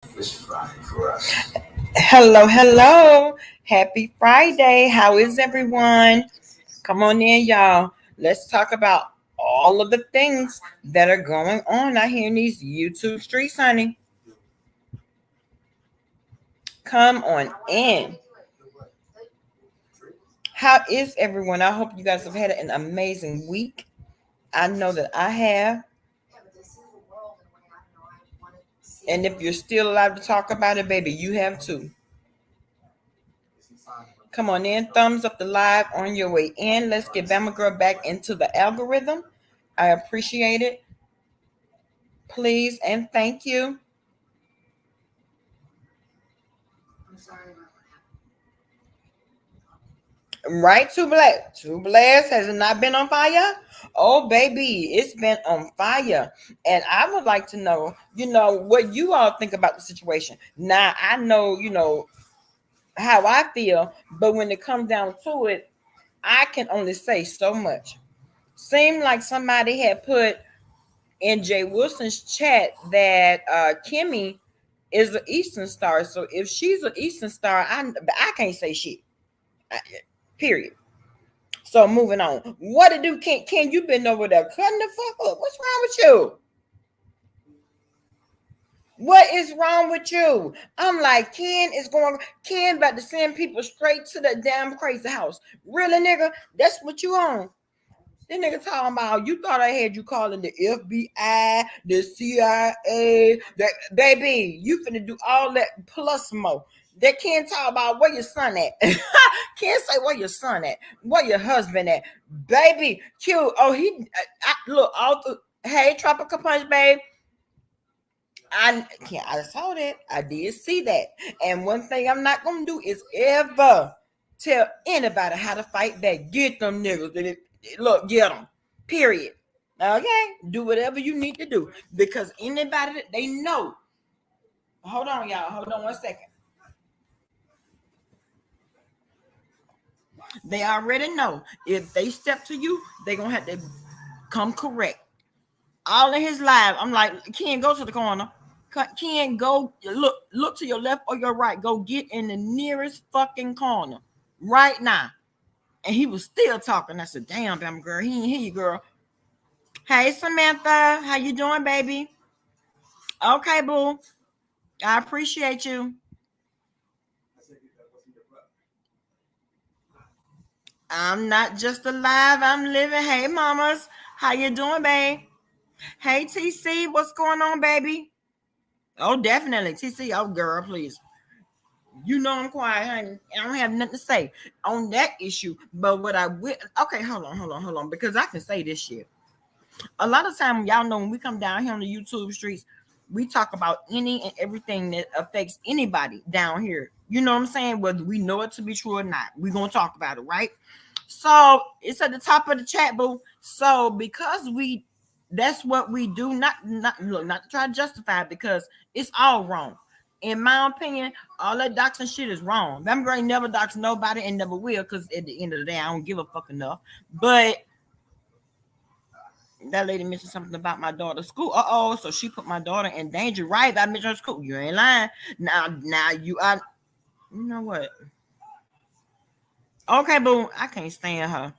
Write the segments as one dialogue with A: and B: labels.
A: It's Friday for us.
B: Hello, hello. Happy Friday. How is everyone? Come on in, y'all. Let's talk about all of the things that are going on out here in these YouTube streets, honey. Come on in. How is everyone? I hope you guys have had an amazing week. I know that I have. And if you're still allowed to talk about it, baby, you have too. Come on in, thumbs up the live on your way in. Let's get Bama Girl back into the algorithm. I appreciate it. Please and thank you. Right, Two Black. Two Blast has it not been on fire? Oh, baby, it's been on fire. And I would like to know, what you all think about the situation. Now, I know, how I feel, but when it comes down to it, I can only say so much. Seemed like somebody had put in Jay Wilson's chat that Kimmy is an Eastern Star. So if she's an Eastern Star, I can't say shit. Period. So moving on. What to do? Can you been over there cutting the fuck up? What's wrong with you? What is wrong with you? I'm like, Ken about to send people straight to the damn crazy house. Really, nigga? That's what you on. This nigga talking about you thought I had you calling the FBI, the CIA, that baby, you finna do all that plus more. They can't talk about where your son at. Can't say where your son at, where your husband at. Baby, Q. Oh, look all through. Hey, Tropical Punch, babe. I saw that. I did see that. And one thing I'm not gonna do is ever tell anybody how to fight back. Get them niggas. Look, get them. Period. Okay, do whatever you need to do because anybody that they know. Hold on, y'all. Hold on 1 second. They already know if they step to you, they're gonna have to come correct. All in his life, I'm like, Ken, go to the corner. Ken, go look to your left or your right. Go get in the nearest fucking corner right now. And he was still talking. I said, damn, damn girl, he ain't hear you, girl. Hey, Samantha, how you doing, baby? Okay, boo. I appreciate you. I'm not just alive, I'm living. Hey, mamas, how you doing, babe? Hey, TC, what's going on, baby? Oh, definitely, TC. Oh, girl, please. You know I'm quiet, honey. I don't have nothing to say on that issue. But what I will, okay, hold on, because I can say this shit. A lot of time, y'all know when we come down here on the YouTube streets, we talk about any and everything that affects anybody down here. You know what I'm saying? Whether we know it to be true or not, we're gonna talk about it, right? So it's at the top of the chat, boo. So because that's what we do. Not to try to justify it because it's all wrong. In my opinion, all that doxing shit is wrong. Them girl ain't never dox nobody and never will because at the end of the day, I don't give a fuck enough. But that lady mentioned something about my daughter's school. So she put my daughter in danger. Right? I mentioned her school. You ain't lying. Now you are. You know what? Okay, boo. I can't stand her.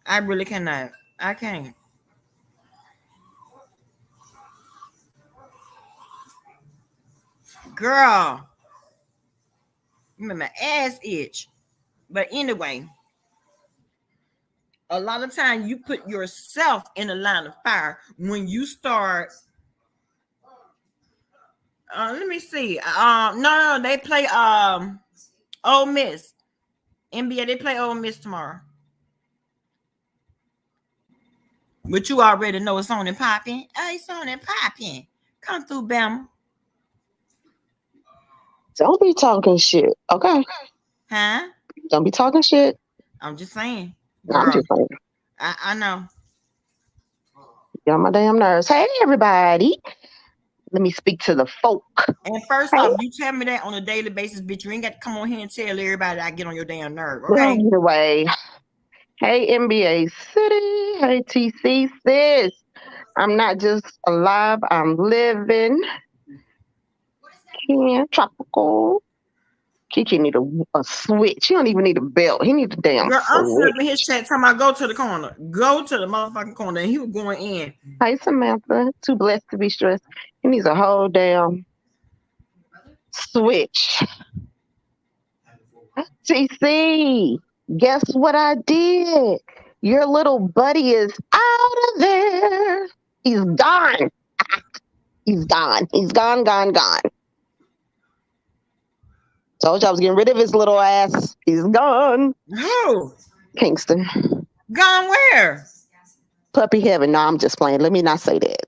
B: I really cannot. I can't. Girl, you make my ass itch. But anyway, a lot of time you put yourself in a line of fire when you start. Let me see. No, they play Ole Miss. NBA, they play Ole Miss tomorrow. But you already know it's on and popping. Oh, it's on and popping. Come through, Bama.
C: Don't be talking shit, okay?
B: Huh?
C: Don't be talking shit.
B: I'm just saying,
C: No, I'm
B: girl.
C: just saying.
B: I know.
C: Get on my damn nerves. Hey, everybody. Let me speak to the folk.
B: And first
C: Hey,
B: off, you tell me that on a daily basis, bitch. You ain't got to come on here and tell everybody I get on your damn nerve,
C: well,
B: okay?
C: either way. Hey, NBA City. Hey, TC sis. I'm not just alive, I'm living. 10, tropical. Kiki need a switch. He don't even need a belt. He need a damn
B: Girl, I'm
C: switch.
B: flipping his chat talking about go to the corner. Go to the motherfucking corner. And he was going in.
C: Hi, Samantha. Too blessed to be stressed. He needs a whole damn switch. TC, guess what I did? Your little buddy is out of there. He's gone. He's gone. He's gone. Told you I was getting rid of his little ass. He's gone.
B: Who?
C: Kingston.
B: Gone where?
C: Puppy heaven. No, I'm just playing. Let me not say that.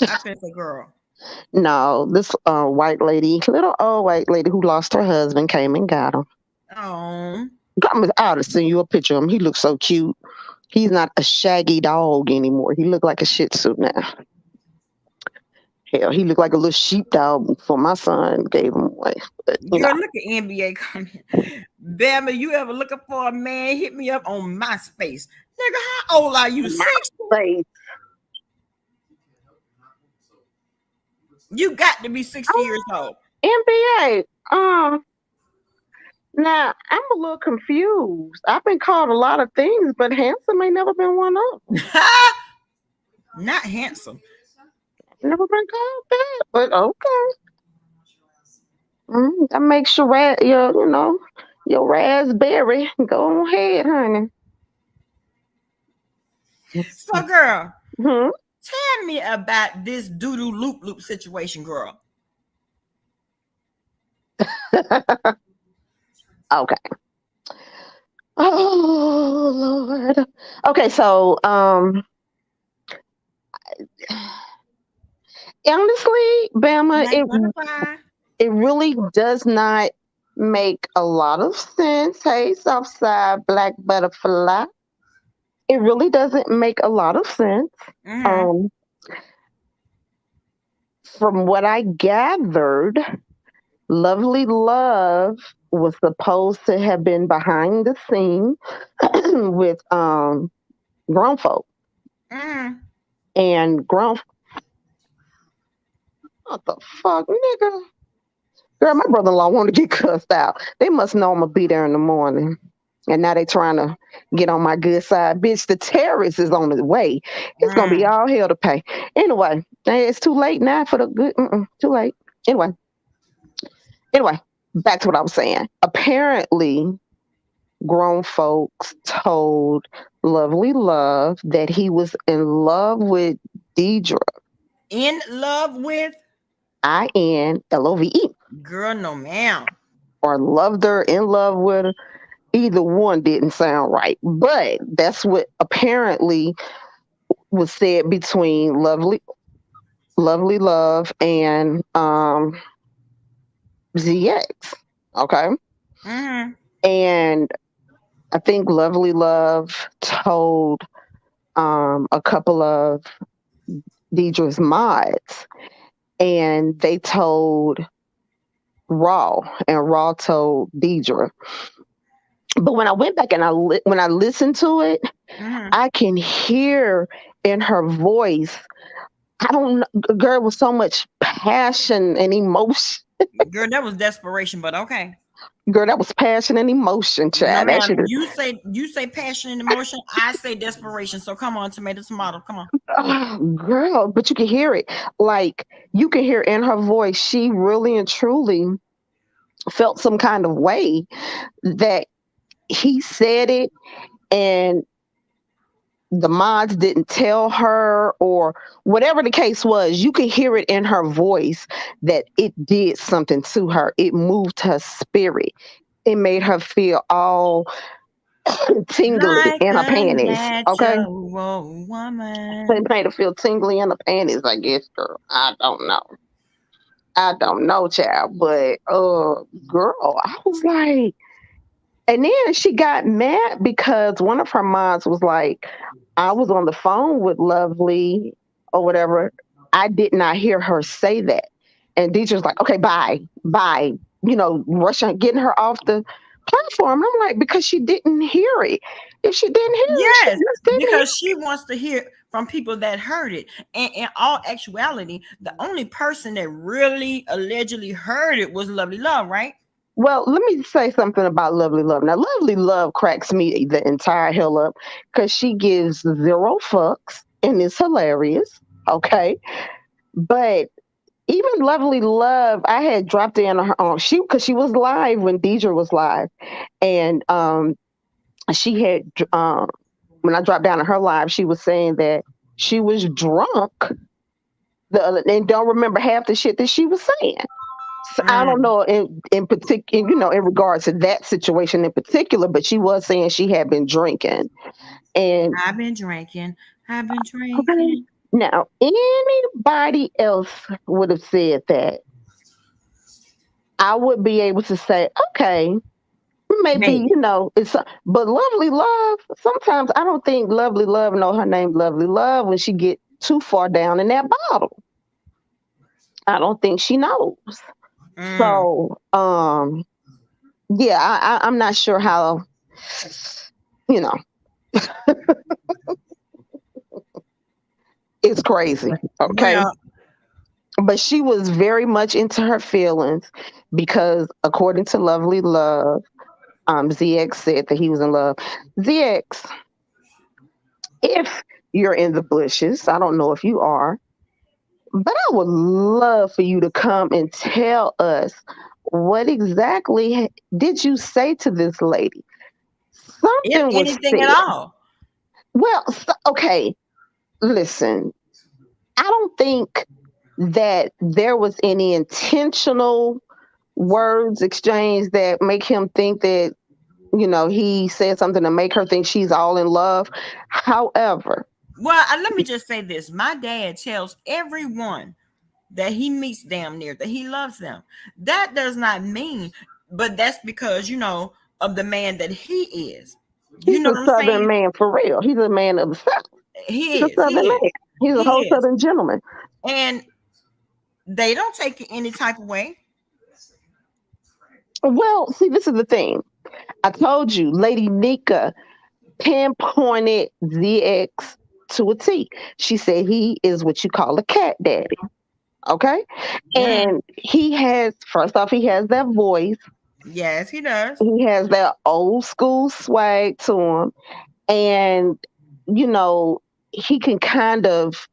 B: I said the girl.
C: No, this white lady, little old white lady who lost her husband came and got him.
B: Oh.
C: I ought to send you a picture of him. He looks so cute. He's not a shaggy dog anymore. He looked like a Shih Tzu now. Hell, he looked like a little sheepdog before my son gave him away. But,
B: Girl, look at NBA comment. Bama, you ever looking for a man? Hit me up on MySpace. Nigga, how old are you? 60? You got to be 60 years old.
C: NBA. Now, I'm a little confused. I've been called a lot of things, but handsome ain't never been one of them.
B: Not handsome.
C: Never been called that, but okay. That makes your your raspberry. Go ahead, honey.
B: So, girl,
C: Hmm?
B: tell me about this doo-doo loop situation, girl.
C: Okay. Oh Lord. Okay, so honestly, Bama, it really does not make a lot of sense. Hey, Southside Black Butterfly. It really doesn't make a lot of sense.
B: Mhm.
C: From what I gathered, Lovely Love was supposed to have been behind the scene with grown folk.
B: Mhm.
C: And grown what the fuck, nigga? Girl, my brother-in-law wanted to get cussed out. They must know I'm gonna be there in the morning. And now they trying to get on my good side. Bitch, the terrorist is on the way. It's gonna be all hell to pay. Anyway, it's too late now for the good. Too late. Anyway, back to what I was saying. Apparently, grown folks told Lovely Love that he was in love with Deidre.
B: In love with?
C: INLOVE.
B: Girl, no ma'am.
C: Or loved her, in love with her. Either one didn't sound right. But that's what apparently was said between Lovely Love and ZX. Okay.
B: Mm-hmm.
C: And I think Lovely Love told a couple of Deidre's mods, and they told Raw, and Raw told Deidre. But when I went back and when I listened to it, I can hear in her voice, I don't know, girl, with so much passion and emotion.
B: Girl, that was desperation, but okay.
C: Girl, that was passion and emotion, child.
B: No, that you say passion and emotion. I say desperation. So come on, tomato. Come on.
C: Oh, girl, but you can hear it. Like, you can hear in her voice, she really and truly felt some kind of way that he said it and the mods didn't tell her, or whatever the case was. You could hear it in her voice that it did something to her. It moved her spirit. It made her feel all tingly like in her panties. Okay,
B: woman.
C: It made her feel tingly in her panties, I guess, girl. I don't know, child. But girl, I was like, and then she got mad because one of her moms was like, I was on the phone with Lovely or whatever. I did not hear her say that. And Deidre was like, okay, bye. Rushing, getting her off the platform. I'm like, because she didn't hear it. If she didn't hear
B: it,
C: she
B: because she wants to hear from people that heard it. And in all actuality, the only person that really allegedly heard it was Lovely Love, right?
C: Well, let me say something about Lovely Love. Now, Lovely Love cracks me the entire hell up because she gives zero fucks and is hilarious. Okay. But even Lovely Love, I had dropped in on her on because she was live when Deidre was live. And she had when I dropped down on her live, she was saying that she was drunk and don't remember half the shit that she was saying. So I don't know in particular, in regards to that situation in particular, but she was saying she had been drinking. And
B: I've been drinking.
C: okay, now anybody else would have said that, I would be able to say, okay, maybe, it's, but Lovely Love, sometimes I don't think Lovely Love know her name Lovely Love when she get too far down in that bottle. I don't think she knows. So, yeah, I'm not sure how, it's crazy. Okay.
B: Well,
C: but she was very much into her feelings because according to Lovely Love, ZX said that he was in love. ZX, if you're in the bushes, I don't know if you are, but I would love for you to come and tell us what exactly did you say to this lady?
B: if
C: Something was
B: anything at
C: said.
B: all.
C: Well, okay, listen, I don't think that there was any intentional words exchanged that make him think that, he said something to make her think she's all in love. However,
B: Well, let me just say this. My dad tells everyone that he meets damn near that he loves them. That does not mean, but that's because, of the man that he is. You
C: he's
B: know
C: a
B: what I'm
C: Southern
B: saying?
C: man for real. He's a man of the South.
B: He
C: He's a
B: is. He
C: Southern
B: is.
C: man. He's a
B: He
C: whole
B: is.
C: Southern gentleman.
B: And they don't take it any type of way.
C: Well, see, this is the thing. I told you, Lady Nika pinpointed ZX to a T. She said he is what you call a cat daddy. Okay. And first off, he has that voice.
B: Yes, he does.
C: He has that old school swag to him. And, he can kind of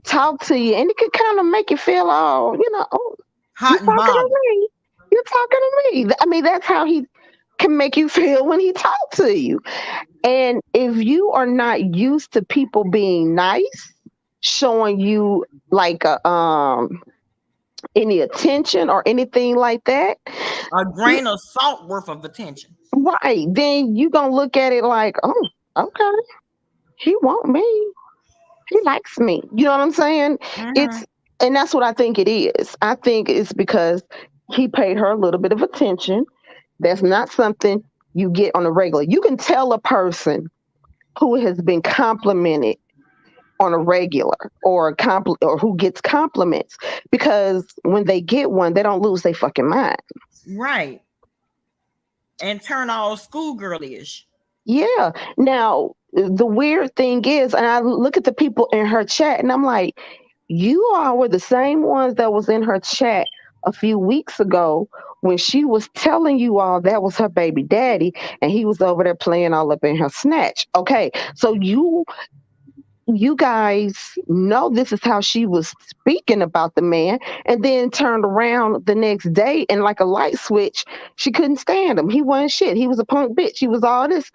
C: talk to you and it can kind of make you feel all, oh, you
B: Hot and
C: talking to
B: bothered.
C: me. You're talking to me. I mean, that's how he can make you feel when he talks to you. And if you are not used to people being nice, showing you like any attention or anything like that,
B: A grain of salt worth of attention.
C: right, then you gonna look at it like, oh, okay, he want me. He likes me. You know what I'm saying? And that's what I think it is. I think it's because he paid her a little bit of attention. That's not something you get on a regular. You can tell a person who has been complimented on a regular or who gets compliments because when they get one, they don't lose their fucking mind.
B: Right. And turn all schoolgirl-ish.
C: Yeah. Now, the weird thing is, and I look at the people in her chat and I'm like, you all were the same ones that was in her chat a few weeks ago when she was telling you all that was her baby daddy and he was over there playing all up in her snatch. Okay. So you guys know this is how she was speaking about the man, and then turned around the next day and like a light switch, she couldn't stand him. He wasn't shit. He was a punk bitch. He was all this.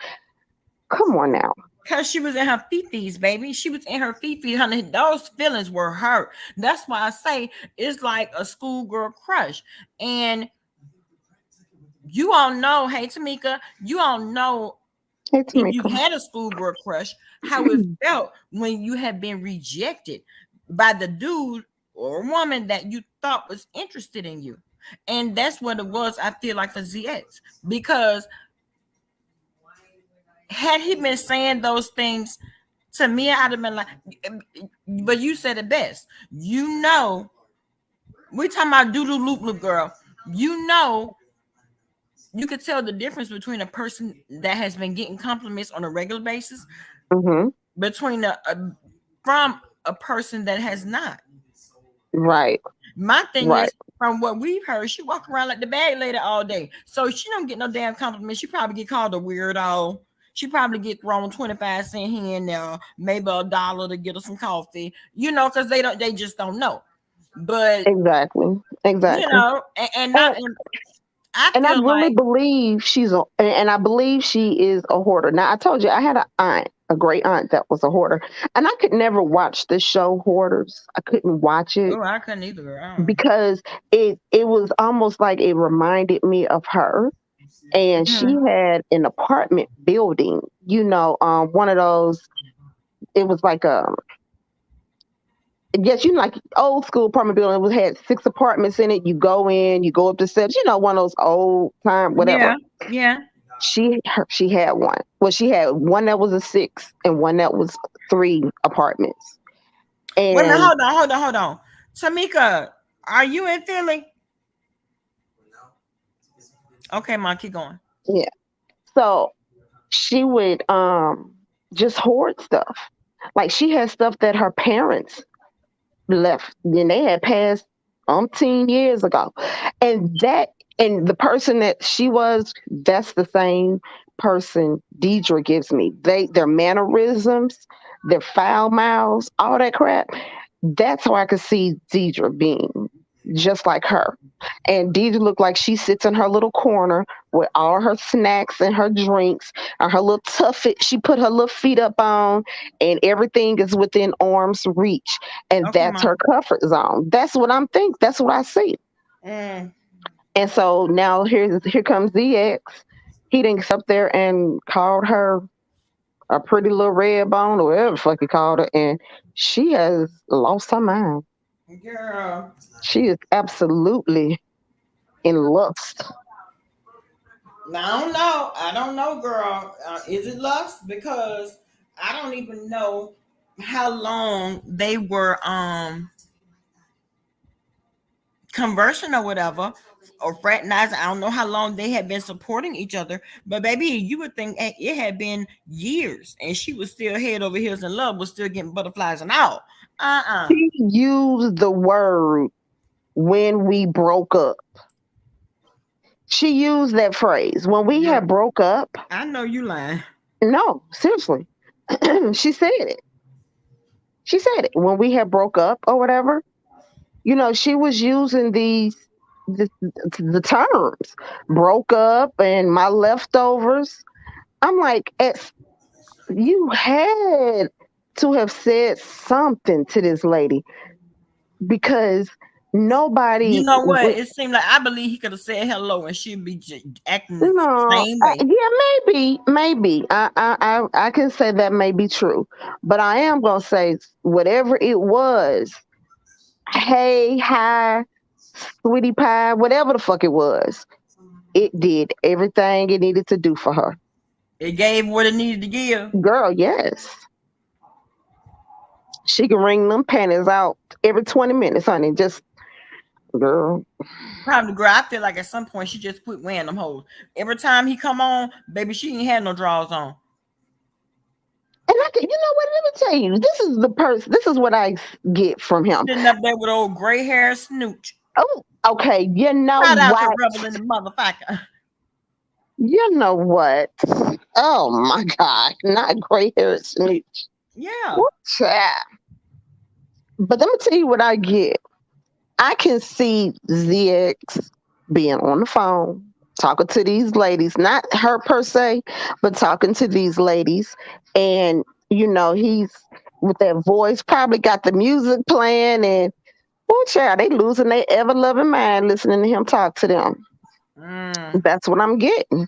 C: Come on now.
B: Because she was in her fifties, baby. She was in her fifties, honey. Those feelings were hurt. That's why I say it's like a schoolgirl crush. And you all know, hey Tamika, you all know if you had a schoolgirl crush, how it felt when you had been rejected by the dude or woman that you thought was interested in you. And that's what it was, I feel like, for ZX. Because had he been saying those things to me, I'd have been like, but you said it best. We're talking about doodle loop loop girl. You could tell the difference between a person that has been getting compliments on a regular basis between from a person that has not.
C: Right.
B: My thing
C: Right.
B: is, from what we've heard, she walk around like the bag lady all day. So she don't get no damn compliments. She probably get called a weirdo. She probably get thrown 25 cents here and there, maybe $1 to get her some coffee, because they just don't know. But
C: Exactly.
B: you
C: Exactly.
B: know, and not
C: And
B: and I
C: and I
B: feel
C: really
B: like
C: believe and I believe she is a hoarder. Now I told you I had a great aunt that was a hoarder, and I could never watch the show Hoarders. I couldn't watch it
B: oh, I couldn't either. Girl.
C: because it was almost like it reminded me of her. And she
B: Mhm.
C: had an apartment building, one of those. It was like yes, like old school apartment building. It had 6 apartments in it. You go in, you go up the steps. One of those old time
B: Yeah,
C: whatever.
B: yeah.
C: She had one. Well, she had one that was a 6 and one that was 3 apartments.
B: Wait a minute,
C: And
B: hold on. Tamika, are you in Philly? Okay, Mom, keep going.
C: yeah, so she would just hoard stuff. Like she had stuff that her parents left. Then they had passed umpteen years ago. And the person that she was, that's the same person Deidre gives me. Their mannerisms, their foul mouths, all that crap. That's how I could see Deidre being just like her. And Deidre looked like she sits in her little corner with all her snacks and her drinks and her little tuffet. She put her little feet up on, and everything is within arm's reach. And
B: Okay,
C: that's her
B: Mom.
C: comfort zone. That's what I'm thinking. That's what I see.
B: Mm.
C: And so now here comes ZX. He didn't sit up there and called her a pretty little red bone or whatever the fuck he called her, and she has lost her mind.
B: Girl.
C: She is absolutely in lust.
B: Now, I don't know. I don't know, girl. Is it lust? Because I don't even know how long they were conversing or whatever, or fraternizing. I don't know how long they had been supporting each other, but baby, you would think it had been years, and she was still head over heels in love, was still getting butterflies and all.
C: She used the word when we broke up. She used that phrase when we
B: Girl,
C: had broke up.
B: I know you lying.
C: No, seriously. She said it. She said it when we had broke up or whatever. She was using the terms broke up and my leftovers. I'm like, you had to have said something to this lady because
B: You
C: nobody
B: know what?
C: would.
B: It seemed like I believe he could have said hello and she'd be just acting the
C: No,
B: same way.
C: yeah, maybe. I can say that may be true, but I am gonna say whatever it was. Hey, hi, sweetie pie, whatever the fuck it was, it did everything it needed to do for her.
B: It gave what it needed to give.
C: Girl, yes. She can wring them panties out every 20 minutes, honey. Just, girl.
B: Probably, girl. I feel like at some point she just quit wearing them hoes. Every time he come on, baby, she ain't had no drawers on.
C: And what? Let me tell you, this is what I get from him.
B: Sitting up there with old gray hair snooch.
C: Oh, okay. You know
B: Shout out to
C: what?
B: Rebel in the motherfucker.
C: You know what? Oh my God. Not gray hair snitch.
B: Yeah.
C: What child? But let me tell you what I get. I can see ZX being on the phone, talking to these ladies, not her per se, but talking to these ladies. And, he's with that voice, probably got the music playing, and, oh, child, they losing their ever loving mind listening to him talk to them.
B: Mm.
C: That's what I'm getting.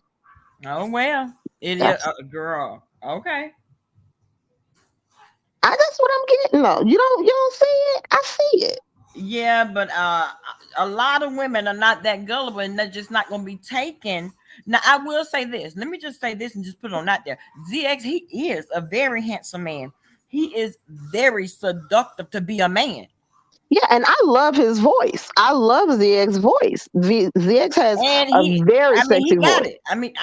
B: Oh well, it is
C: That's,
B: girl. Okay.
C: that's what I'm getting though. You don't see it? I see it.
B: Yeah, but a lot of women are not that gullible, and they're just not going to be taken. Now, I will say this. Let me just say this and just put it on out there. ZX, he is a very handsome man. He is very seductive to be a man.
C: Yeah, and I love his voice. I love ZX voice. ZX has
B: And
C: a very
B: he
C: sexy
B: got
C: voice.
B: it. I mean,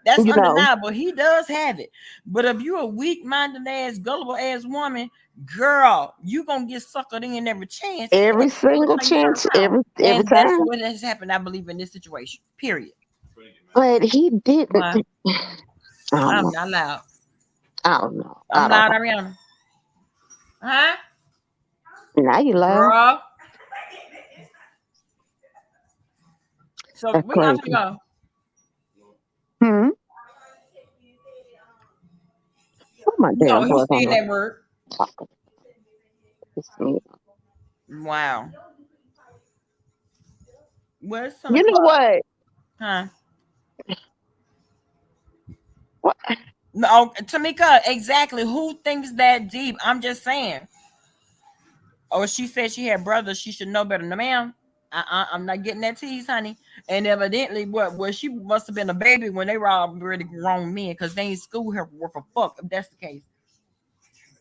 B: That's
C: You know,
B: undeniable. He does have it. But if you're a weak-minded ass, gullible ass woman, girl, you gonna get suckered in every chance
C: every
B: every
C: single
B: time you turn
C: chance,
B: around.
C: every
B: And that's
C: time.
B: what has happened, I believe, in this situation. Period.
C: But he didn't.
B: Why?
C: I don't
B: I'm
C: know.
B: not loud.
C: I don't know.
B: I'm
C: I don't
B: loud,
C: know.
B: Ariana. Huh?
C: Now you lie.
B: Girl. So
C: That's
B: we got to
C: crazy.
B: go.
C: Hmm. Put my
B: No,
C: damn
B: he
C: voice on
B: said that word.
C: the talk. It's me.
B: Wow. Where's 10
C: You know
B: o'clock?
C: what?
B: Huh?
C: What?
B: No, Tamika, exactly. Who thinks that deep? I'm just saying. Oh, she said she had brothers. She should know better. No, ma'am. I'm not getting that tease, honey. And evidently, what she must have been a baby when they were already grown men, because they ain't school her worth a fuck. If that's the case.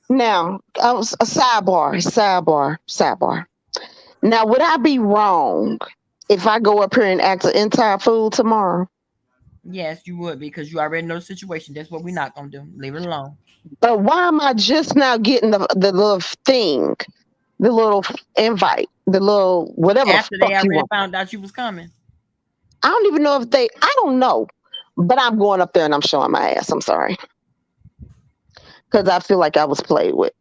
C: Now, I was a sidebar. Now, would I be wrong if I go up here and act an entire fool tomorrow?
B: Yes, you would, because you already know the situation. That's what we're not gonna do. Leave it alone.
C: But why am I just now getting the little thing, the little invite, the little whatever the
B: After they
C: fuck you
B: already
C: want?
B: found out you was coming.
C: I don't even know if they. I don't know, but I'm going up there and I'm showing my ass. I'm sorry, because I feel like I was played with.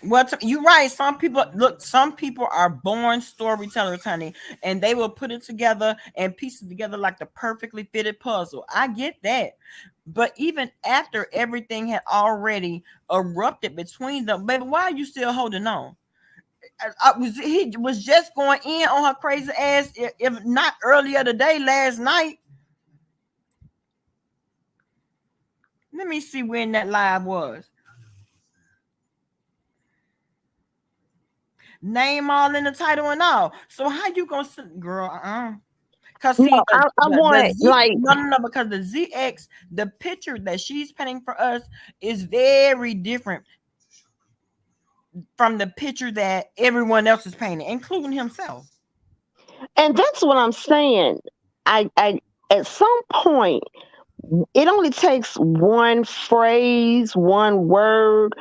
B: Well, you're right. Some people look. Some people are born storytellers, honey, and they will put it together and piece it together like the perfectly fitted puzzle. I get that, but even after everything had already erupted between them, baby, why are you still holding on? He was just going in on her crazy ass, if not earlier today, last night. Let me see when that live was. Name all in the title and all. So how you gonna girl? Cause
C: No,
B: see
C: I
B: the
C: want
B: Z
C: like
B: no, because the ZX, the picture that she's painting for us is very different from the picture that everyone else is painting, including himself.
C: and that's what I'm saying. I at some point it only takes one phrase, one word,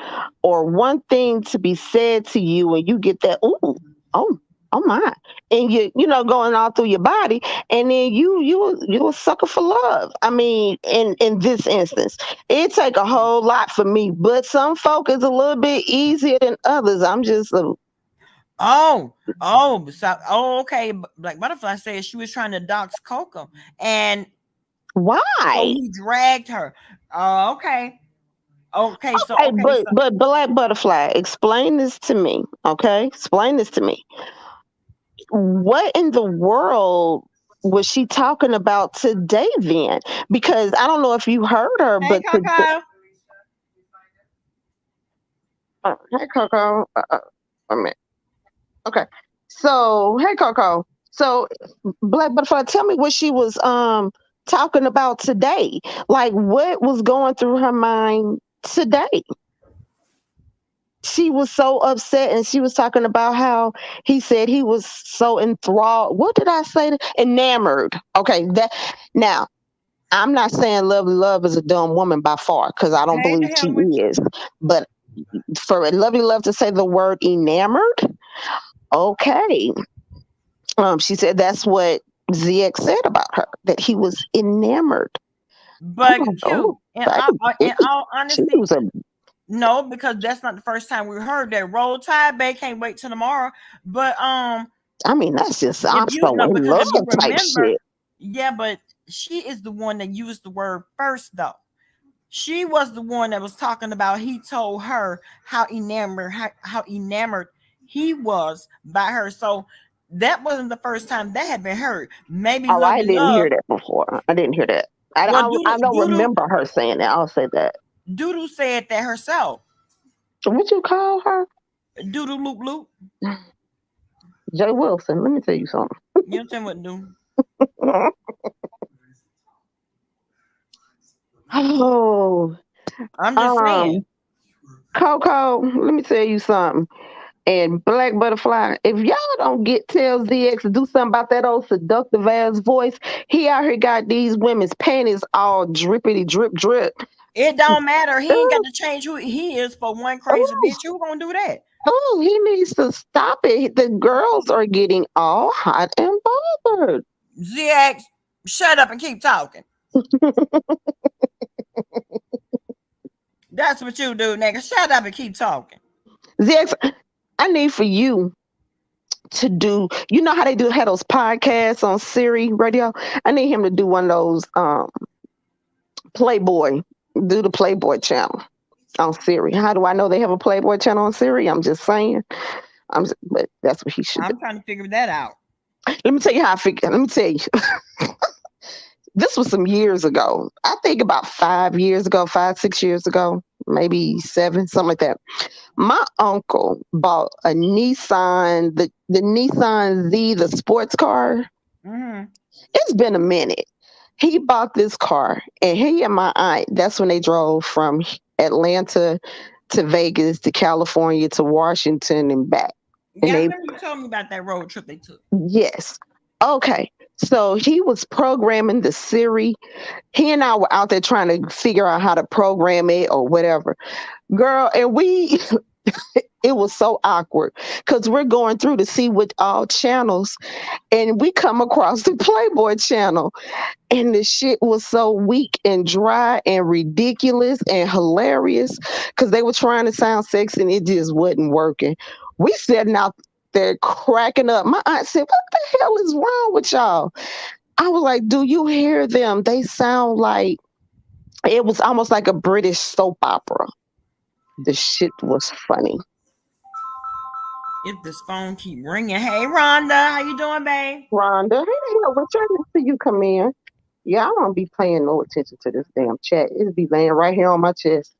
C: or one thing to be said to you, and you get that, ooh, oh, oh my, and going all through your body, and then you a sucker for love. I mean, in this instance, it take a whole lot for me, but some folk is a little bit easier than others. I'm just
B: Okay. Black Butterfly said she was trying to dox Coco, and so
C: why?
B: he dragged her. Okay. Okay. So
C: Hey,
B: okay. So
C: but Black Butterfly, explain this to me, okay? Explain this to me. What in the world was she talking about today then? Because I don't know if you heard her,
B: hey,
C: but
B: Coco.
C: hey Coco, a minute. Okay, so hey Coco, so Black Butterfly, tell me what she was talking about today. Like what was going through her mind today? She was so upset and she was talking about how he said he was so enthralled. What did I say? Enamored. Okay, that now I'm not saying Lovely Love is a dumb woman by far because I don't
B: Hey, the
C: believe she
B: hell with you.
C: is. But for Lovely Love to say the word enamored, okay. She said that's what ZX said about her, that he was enamored.
B: But
C: Oh,
B: Q, in all
C: she
B: honesty,
C: was a.
B: no, because that's not the first time we heard that. Roll Tide, babe, can't wait till tomorrow. But
C: I mean, that's just
B: if
C: I'm
B: you
C: so
B: know,
C: in
B: because
C: love
B: if you
C: type
B: remember,
C: shit.
B: yeah, but she is the one that used the word first, though. She was the one that was talking about. He told her how enamored he was by her. So that wasn't the first time that had been heard. Maybe
C: Oh, I
B: Lovely
C: didn't hear
B: Love.
C: that before. I didn't hear that.
B: Well,
C: I don't remember her saying that. I'll say that.
B: Doodle said that herself.
C: What you call her?
B: Doodle loop loop.
C: Jay Wilson. Let me tell you something.
B: You know what I'm what do?
C: Oh,
B: I'm just saying.
C: um, Coco. Let me tell you something. and Black Butterfly, if y'all don't tell ZX to do something about that old seductive ass voice, he out here got these women's panties all drippity drip drip.
B: It don't matter. He ain't got to change who he is for one crazy bitch. Who gonna do that?
C: Oh, he needs to stop it. The girls are getting all hot and bothered.
B: ZX, shut up and keep talking. That's what you do, nigga. Shut up and keep talking.
C: ZX, I need for you to do, you know how they have those podcasts on Siri Radio? I need him to do one of those Playboy, do the Playboy channel on Siri. How do I know they have a Playboy channel on Siri? I'm just saying. But that's what he should do.
B: I'm trying to figure that out.
C: Let me tell you how I figured. Let me tell you. This was some years ago. I think about 5 years ago, 6 years ago, maybe 7, something like that. My uncle bought a Nissan, the Nissan Z, the sports car.
B: Mm-hmm.
C: It's been a minute. He bought this car, and he and my aunt, that's when they drove from Atlanta to Vegas to California to Washington and back.
B: Yeah, I remember you told me about that road trip they took.
C: Yes. Okay. So he was programming the Siri. He and I were out there trying to figure out how to program it or whatever. Girl, and it was so awkward because we're going through to see what all channels, and we come across the Playboy channel, and the shit was so weak and dry and ridiculous and hilarious because they were trying to sound sexy and it just wasn't working. We sitting out there cracking up. My aunt said, "What the hell is wrong with y'all?" I was like, "Do you hear them? They sound like," it was almost like a British soap opera. The shit was funny.
B: If this phone keep ringing, hey Rhonda, how you doing, babe?
C: Rhonda, hey, returning to you, come in. Yeah, I don't be paying no attention to this damn chat. It'll be laying right here on my chest.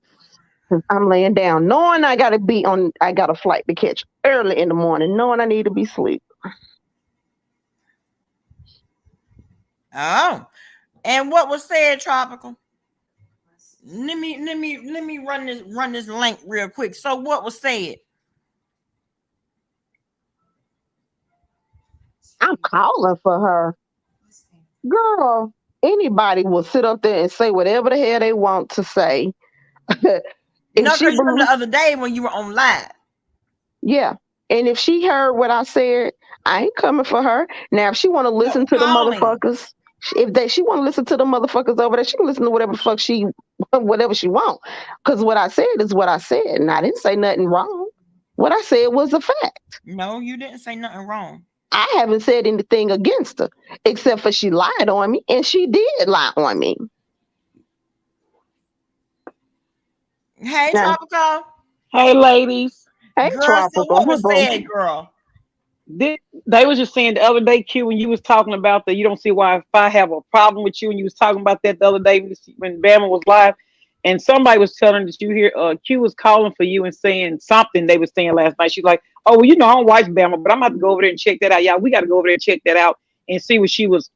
C: I'm laying down, knowing I got a flight to catch early in the morning, knowing I need to be asleep.
B: Oh, and what was said, Tropical? Let me run this link real quick. So what was said?
C: I'm calling for her. Girl, anybody will sit up there and say whatever the hell they want to say.
B: No, because the other day when you were on live.
C: Yeah. And if she heard what I said, I ain't coming for her. Now, if she want to listen to the motherfuckers, if she want to listen to the motherfuckers over there, she can listen to whatever she want. Because what I said is what I said, and I didn't say nothing wrong. What I said was a fact.
B: No, you didn't say nothing wrong.
C: I haven't said anything against her, except for she lied on me, and she did lie on me.
B: Hey, Tropical.
D: Hey, ladies.
C: Hey,
B: girl,
C: Tropical.
B: So what was said, girl?
D: They was just saying the other day, Q, when you was talking about you don't see why if I have a problem with you, and you was talking about that the other day when Bama was live, and somebody was telling that you hear Q was calling for you and saying something they was saying last night. She's like, "Oh, well, I don't watch Bama, but I'm about to go over there and check that out. Yeah, we got to go over there and check that out and see what she was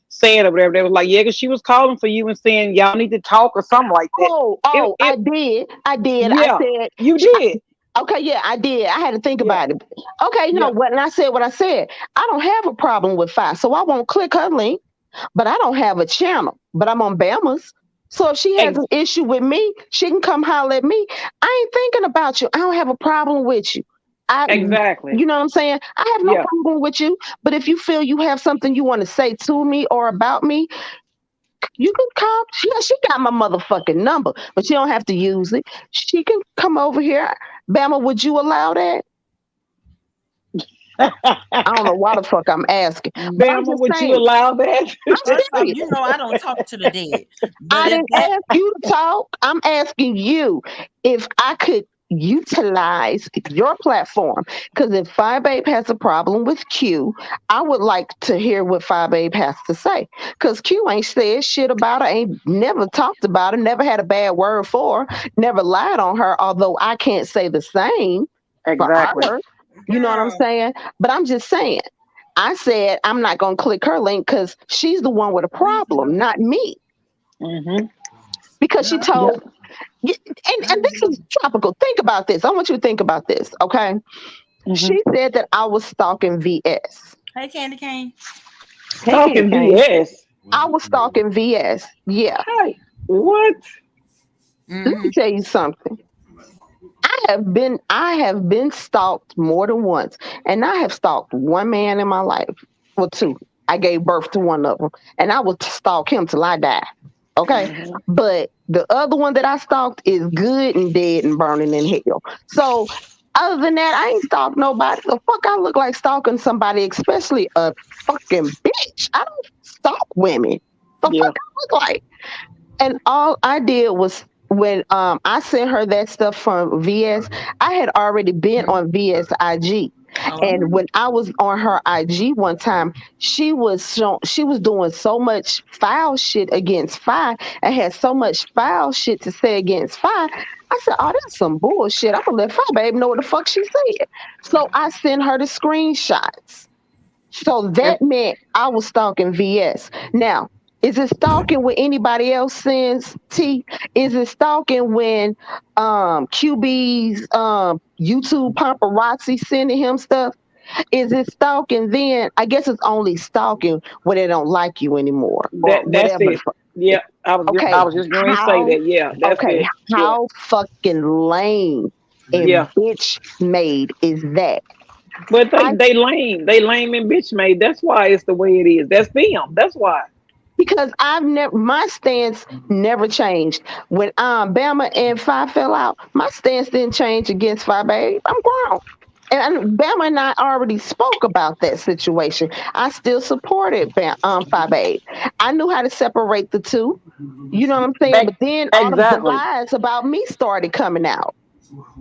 D: saying or whatever." They was like, "Yeah, because she was calling for you and saying y'all need to talk or something like that."
C: I did.
D: Yeah,
C: I said
D: you did.
C: Okay, yeah, I did. I had to think about it. Okay, what? And I said what I said. I don't have a problem with Fi, so I won't click her link. But I don't have a channel. But I'm on Bama's. So if she has an issue with me, she can come holler at me. I ain't thinking about you. I don't have a problem with you.
D: Exactly.
C: You know what I'm saying? I have no problem with you. But if you feel you have something you want to say to me or about me, you can call. She got my motherfucking number, but she don't have to use it. She can come over here. Bama, would you allow that? I don't know why the fuck I'm asking.
D: Bama, would you allow that?
B: You know I don't talk to the dead.
C: I didn't ask you to talk. I'm asking you if I could utilize your platform, because if Fi Babe has a problem with Q, I would like to hear what Fi Babe has to say, because Q ain't said shit about her, ain't never talked about her, never had a bad word for her, never lied on her, although I can't say the same
D: exactly
C: for her. You know what I'm saying? But I'm just saying, I said I'm not gonna click her link because she's the one with a problem, not me. Because she told and this is Tropical. Think about this. I want you to think about this, okay?
D: Mm-hmm.
C: She said that I was stalking VS.
B: Hey, Candy Cane.
C: Hey, Kitty
D: Stalking
C: Kane.
D: VS.
C: I was stalking VS. Yeah.
D: Hey, what?
C: Let
B: Mm-hmm.
C: me tell you something. I have been stalked more than once, and I have stalked one man in my life. Well, two. I gave birth to one of them, and I would stalk him till I die. Okay,
D: Mm-hmm.
C: but the other one that I stalked is good and dead and burning in hell. So other than that, I ain't stalked nobody. The fuck I look like stalking somebody, especially a fucking bitch. I don't stalk women. The
D: Yeah.
C: fuck I look like. And all I did was when I sent her that stuff from VS, I had already been on VS IG. And
B: Oh.
C: when I was on her IG one time, she was doing so much foul shit against Fi and had so much foul shit to say against Fi. I said, "Oh, that's some bullshit. I'm gonna let Fi babe know what the fuck she said." So I sent her the screenshots. So
D: And
C: that meant I was stalking VS. Now, is it stalking when anybody else sends T? Is it stalking when QB's YouTube paparazzi sending him stuff? Is it stalking then? I guess it's only stalking when they don't like you anymore or
D: that's
C: whatever the
D: it.
C: fuck.
D: Yeah, I
C: Okay,
D: was just going to say
C: how
D: that. Yeah, that's
C: okay,
D: it. Yeah,
C: how fucking lame and
D: yeah.
C: bitch made is that?
D: But
C: I
D: they lame and bitch made. That's why it's the way it is. That's them. That's why.
C: because I've never my stance never changed. When Bama and Five fell out, my stance didn't change against Five Babe. I'm grown. Bama and I already spoke about that situation. I still supported Five Babe. I knew how to separate the two. You know what I'm saying?
D: Ex-
C: But then all of the
D: exactly.
C: lies about me started coming out.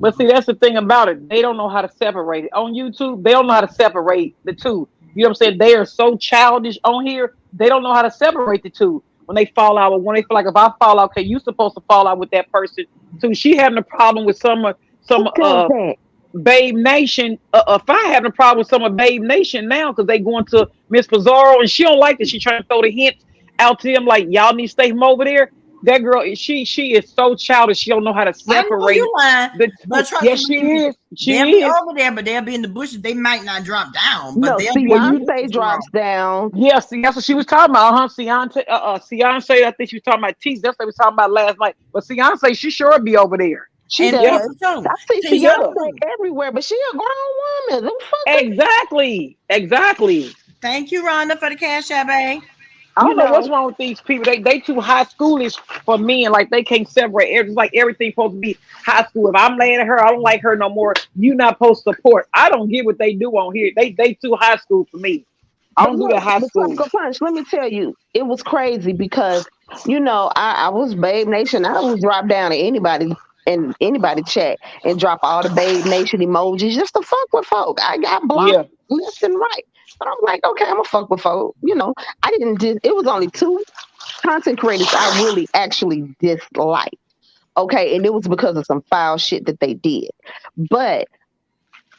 D: But see, that's the thing about it. They don't know how to separate it. On YouTube, they don't know how to separate the two. You know what I'm saying? They are so childish on here. They don't know how to separate the two. When they fall out, when they feel like if I fall out, okay, you supposed to fall out with that person too. She having a problem with
C: Who
D: some
C: does that?
D: Babe Nation. If I having a problem with some of Babe Nation now because they going to Miss Pizarro and she don't like that. She trying to throw the hints out to them like y'all need to stay from over there. That girl, she is so childish. She don't know how to
B: I know
D: separate
B: you lying,
D: the
B: but
D: two.
B: trust
D: Yes, she
B: me,
D: is. She
B: they'll be
D: is.
B: over there, but they'll be in the bushes. They might not drop down, but
C: No,
B: they'll be
D: Well,
B: in the
D: you
C: Beyonce
B: bushes tomorrow.
C: drops down.
D: yes, see, that's what she was talking about. Beyonce, Beyonce. I think she was talking about tease. That's what we was talking about last night. But Beyonce, she sure be over there.
C: She
B: And
D: Yeah,
C: does.
B: Tissy too.
C: I see
B: Tissy
D: yeah,
C: Beyonce
B: too.
C: everywhere, but she a grown woman. Who fuck
D: exactly, exactly.
B: Thank you, Rhonda, for the cash app, eh?
D: I
C: you
D: don't know what's
C: know,
D: wrong with these people. They too high schoolish for men. Like they can't separate. It's like everything's supposed to be high school. If I'm laying at her, I don't like her no more. You not supposed to support. I don't get what they do on here. They too high school for me. I
C: but
D: don't do that
C: look,
D: high
C: the
D: school.
C: Tropical Punch, let me tell you, it was crazy because, I was Babe Nation. I would drop down to anybody and anybody chat and drop all the Babe Nation emojis just to fuck with folk. I got blocked
D: Yeah,
C: left and right. But I'm like, okay, I'm gonna fuck with folk. I didn't just, it was only two content creators I really actually disliked. Okay, and it was because of some foul shit that they did. But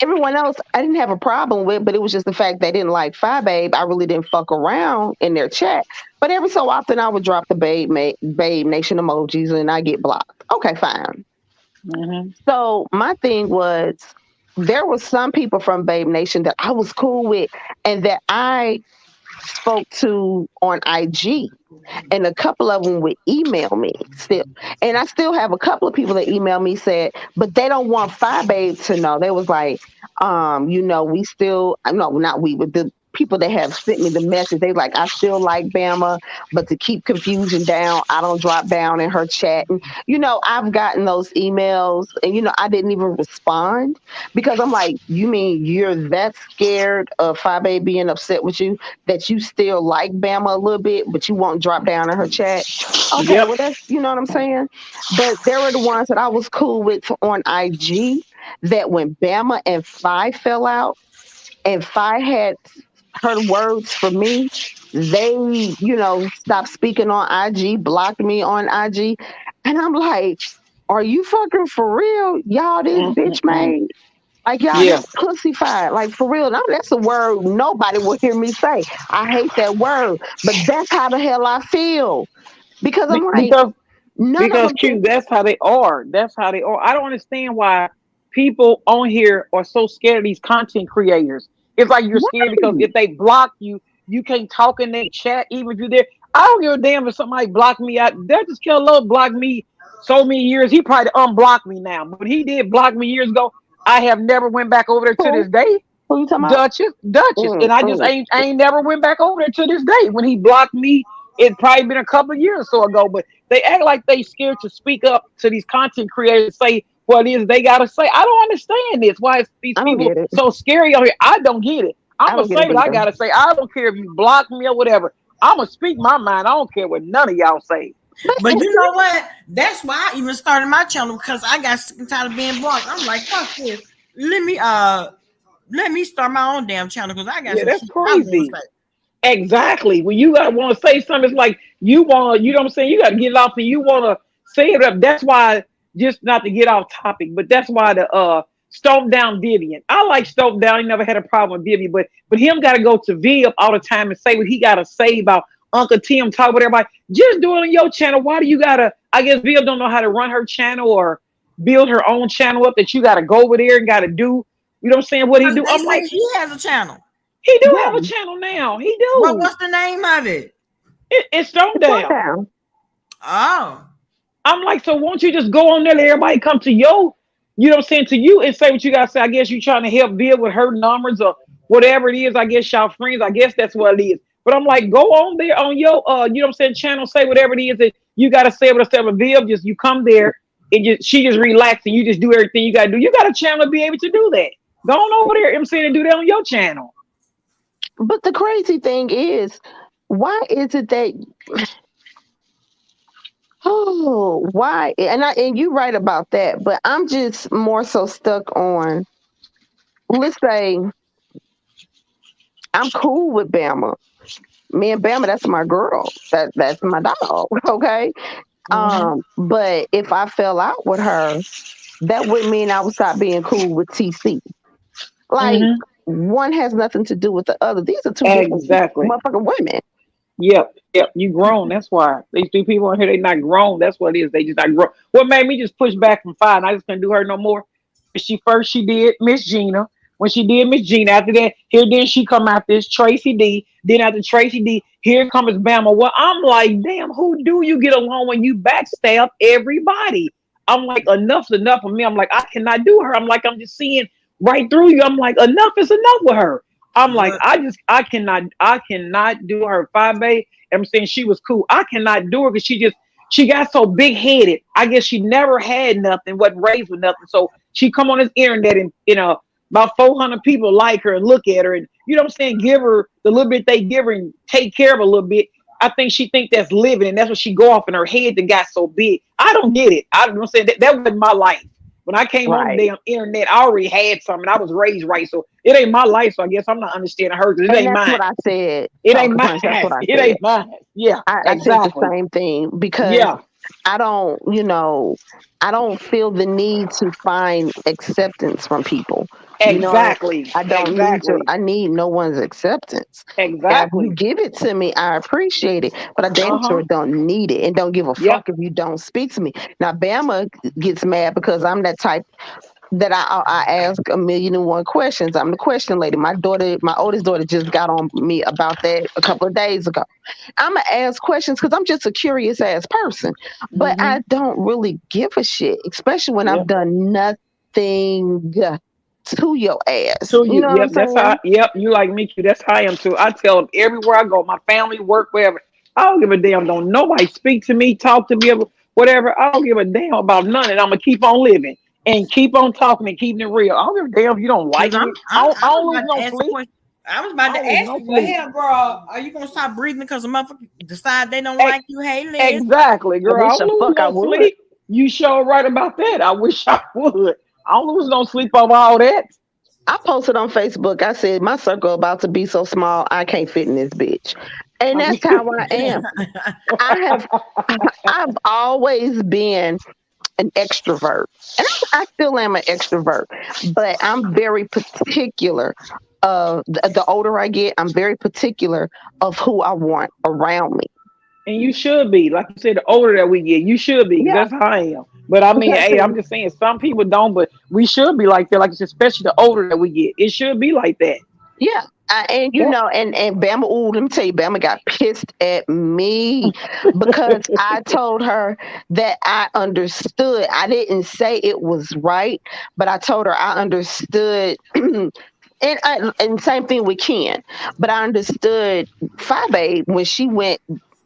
C: everyone else I didn't have a problem with, but it was just the fact they didn't like Fi Babe. I really didn't fuck around in their chat. But every so often I would drop the Babe Nation emojis and I get blocked. Okay, fine.
D: hmm
C: So my thing was there were some people from Babe Nation that I was cool with and that I spoke to on IG, and a couple of them would email me still. And I still have a couple of people that email me said, but they don't want Fi Babe to know. They was like, we still, no, not we, but the people that have sent me the message, they like, I still like Bama, but to keep confusion down, I don't drop down in her chat. And, I've gotten those emails and, I didn't even respond because I'm like, you mean you're that scared of Fi Babe being upset with you that you still like Bama a little bit, but you won't drop down in her chat? Okay,
D: yep.
C: well, that's, you know what I'm saying? But there were the ones that I was cool with on IG that when Bama and Fi fell out and Fi had her words for me, they, stopped speaking on IG, blocked me on IG. And I'm like, are you fucking for real? Y'all this bitch
D: Mm-mm-mm.
C: made? Like y'all
D: Yeah,
C: this pussified. Like for real. Now that's a word nobody will hear me say. I hate that word. But that's how the hell I feel. Because I'm
D: Be-
C: like,
D: because
C: none of
D: because
C: them can
D: Q, that's how they are. That's how they are. I don't understand why. people on here are so scared of these content creators. It's like you're scared because
C: Right.
D: if they block you, you can't talk in their chat, even if you're there. I don't give a damn if somebody blocked me out. That just Kill Love blocked me so many years. He probably unblocked me now. But he did block me years ago. I have never went back over there to
C: Who?
D: this day.
C: Who you talking about?
D: Duchess. And
C: Mm.
D: I ain't never went back over there to this day. When he blocked me, it probably been a couple of years or so ago. But they act like they scared to speak up to these content creators, say what it is they gotta say. I don't understand this. Why is these
C: I don't
D: people
C: get it.
D: so scary on here? I don't get it.
C: I
D: I'm gonna
C: don't get
D: say
C: it
D: what I
C: either.
D: gotta say. I don't care if you block me or whatever. I'm gonna speak my mind. I don't care what none of y'all say.
B: But you know what? That's why I even started my channel, because I got sick and tired of being blocked. I'm like, fuck this. Let me start my own damn channel, because I got
D: Yeah,
B: some
D: that's
B: shit I want to
D: crazy.
B: say.
D: Exactly. When you gotta want to say something, it's like you want, you know what I'm saying? You gotta get it off and you want to say it up. That's why, just not to get off topic, but that's why the Stomp Down Vivian. I like Stomp Down. He never had a problem with Vivian, but him gotta go to V up all the time and say what he gotta say about Uncle Tim, talk with everybody. Just do it on your channel. Why do you gotta? I guess Viv don't know how to run her channel or build her own channel up, that you gotta go over there and gotta do. You know what I'm saying? What he do?
B: They
D: I'm
B: say
D: like,
B: he has a channel.
D: he do
C: Yeah.
D: have a channel now. He
B: Well,
D: do.
B: what's the name of it?
D: It's Stomp
C: Calm
D: Down.
C: down.
B: Oh,
D: I'm like, so won't you just go on there, let everybody come to you know what I'm saying, to you and say what you gotta say. I guess you trying to help build with her numbers or whatever it is. I guess y'all friends. I guess that's what it is. But I'm like, go on there on your you know what I'm saying, channel, say whatever it is that you gotta say with a Viv. Just you come there and she just relax and you just do everything you gotta do. You got a channel to be able to do that. Go on over there, you know what I'm saying, and do that on your channel.
C: But the crazy thing is, why is it that why? And you right about that, but I'm just more so stuck on, let's say I'm cool with Bama. Me and Bama, that's my girl. That's my dog. Okay. But if I fell out with her, that would mean I would stop being cool with TC. Like,
D: Mm-hmm.
C: one has nothing to do with the other. These are two different
D: Exactly.
C: motherfucking women.
D: Yep. You grown. That's why these two people on here, they not grown. That's what it is. They just not grown. What made me just push back from five? I just couldn't do her no more. She did Miss Gina. When she did Miss Gina, after that, here then she come out this Tracy D. Then after Tracy D, here comes Bama. Well, I'm like, damn, who do you get along when you backstab everybody? I'm like, enough's enough for me. I'm like, I cannot do her. I'm like, I'm just seeing right through you. I'm like, enough is enough with her. I'm like,
B: look,
D: I cannot do her 5A. I'm saying she was cool. I cannot do her because she got so big headed. I guess she never had nothing, wasn't raised with nothing. So she come on this internet and about 400 people like her and look at her and you know what I'm saying, give her the little bit they give her and take care of her a little bit. I think she think that's living, and that's what she go off in her head that got so big. I don't get it. I don't say that wasn't my life. When I came on the damn internet, I already had something. I was raised right, so it ain't my life. So I guess I'm not understanding her because it
C: And
D: ain't
C: that's
D: mine.
C: what I said.
D: It
C: Talking
D: ain't mine.
C: Punch, that's what I
D: It
C: said.
D: ain't mine. Yeah,
C: I said the
D: exactly.
C: same thing because
D: Yeah,
C: I don't, I don't feel the need to find acceptance from people.
D: exactly.
C: I don't need to.
D: Exactly.
C: I need no one's acceptance. Now, if you
D: Exactly.
C: give it to me, I appreciate it, but I damn
D: Uh-huh.
C: sure don't need it and don't give a
D: Yep.
C: fuck if you don't speak to me. Now, Bama gets mad because I'm that type that I ask a million and one questions. I'm the question lady. My oldest daughter, just got on me about that a couple of days ago. I'm gonna ask questions because I'm just a curious ass person, but
D: Mm-hmm.
C: I don't really give a shit, especially when I've
D: Yep.
C: done nothing to your ass.
D: To
C: You
D: you.
C: know what I'm
D: Yep. That's
C: saying?
D: how. Yep. You like me too. That's how I am too. I tell them everywhere I go, my family, work, wherever. I don't give a damn. Don't nobody speak to me, talk to me, whatever. I don't give a damn about none of it. I'm gonna keep on living and keep on talking and keeping it real. I don't give a damn if you don't
B: because
D: like me. I
B: I was
D: don't lose
B: about to
D: no
B: ask a
D: sleep.
B: question. I was about
D: I
B: to
D: don't lose
B: ask
D: no
B: you, well,
D: sleep.
B: hell, girl, are you gonna stop breathing because a motherfucker decide they don't
D: Ex-
B: like you? Hey, Liz.
D: exactly,
C: I
D: girl. I
C: wish
D: don't
C: the
D: lose
C: fuck I
D: no
C: would.
D: sleep. You sure right about that. I wish I would. I don't lose no sleep over all that.
C: I posted on Facebook. I said my circle about to be so small I can't fit in this bitch, and
D: I
C: that's
D: mean,
C: how I am. I have I've always been an extrovert, and I still am an extrovert, but I'm very particular. The older I get, I'm very particular of who I want around me.
D: and you should be, like you said, the older that we get, you should be, because
C: Yeah,
D: that's how I am. But I mean,
C: Because
D: hey, I'm just saying some people don't, but we should be like that. Like especially the older that we get, it should be like that.
C: yeah, and you
D: Yeah.
C: know, and Bama, ooh, let me tell you, Bama got pissed at me because I told her that I understood. I didn't say it was right, but I told her I understood. And same thing with Ken, but I understood Fabe when she went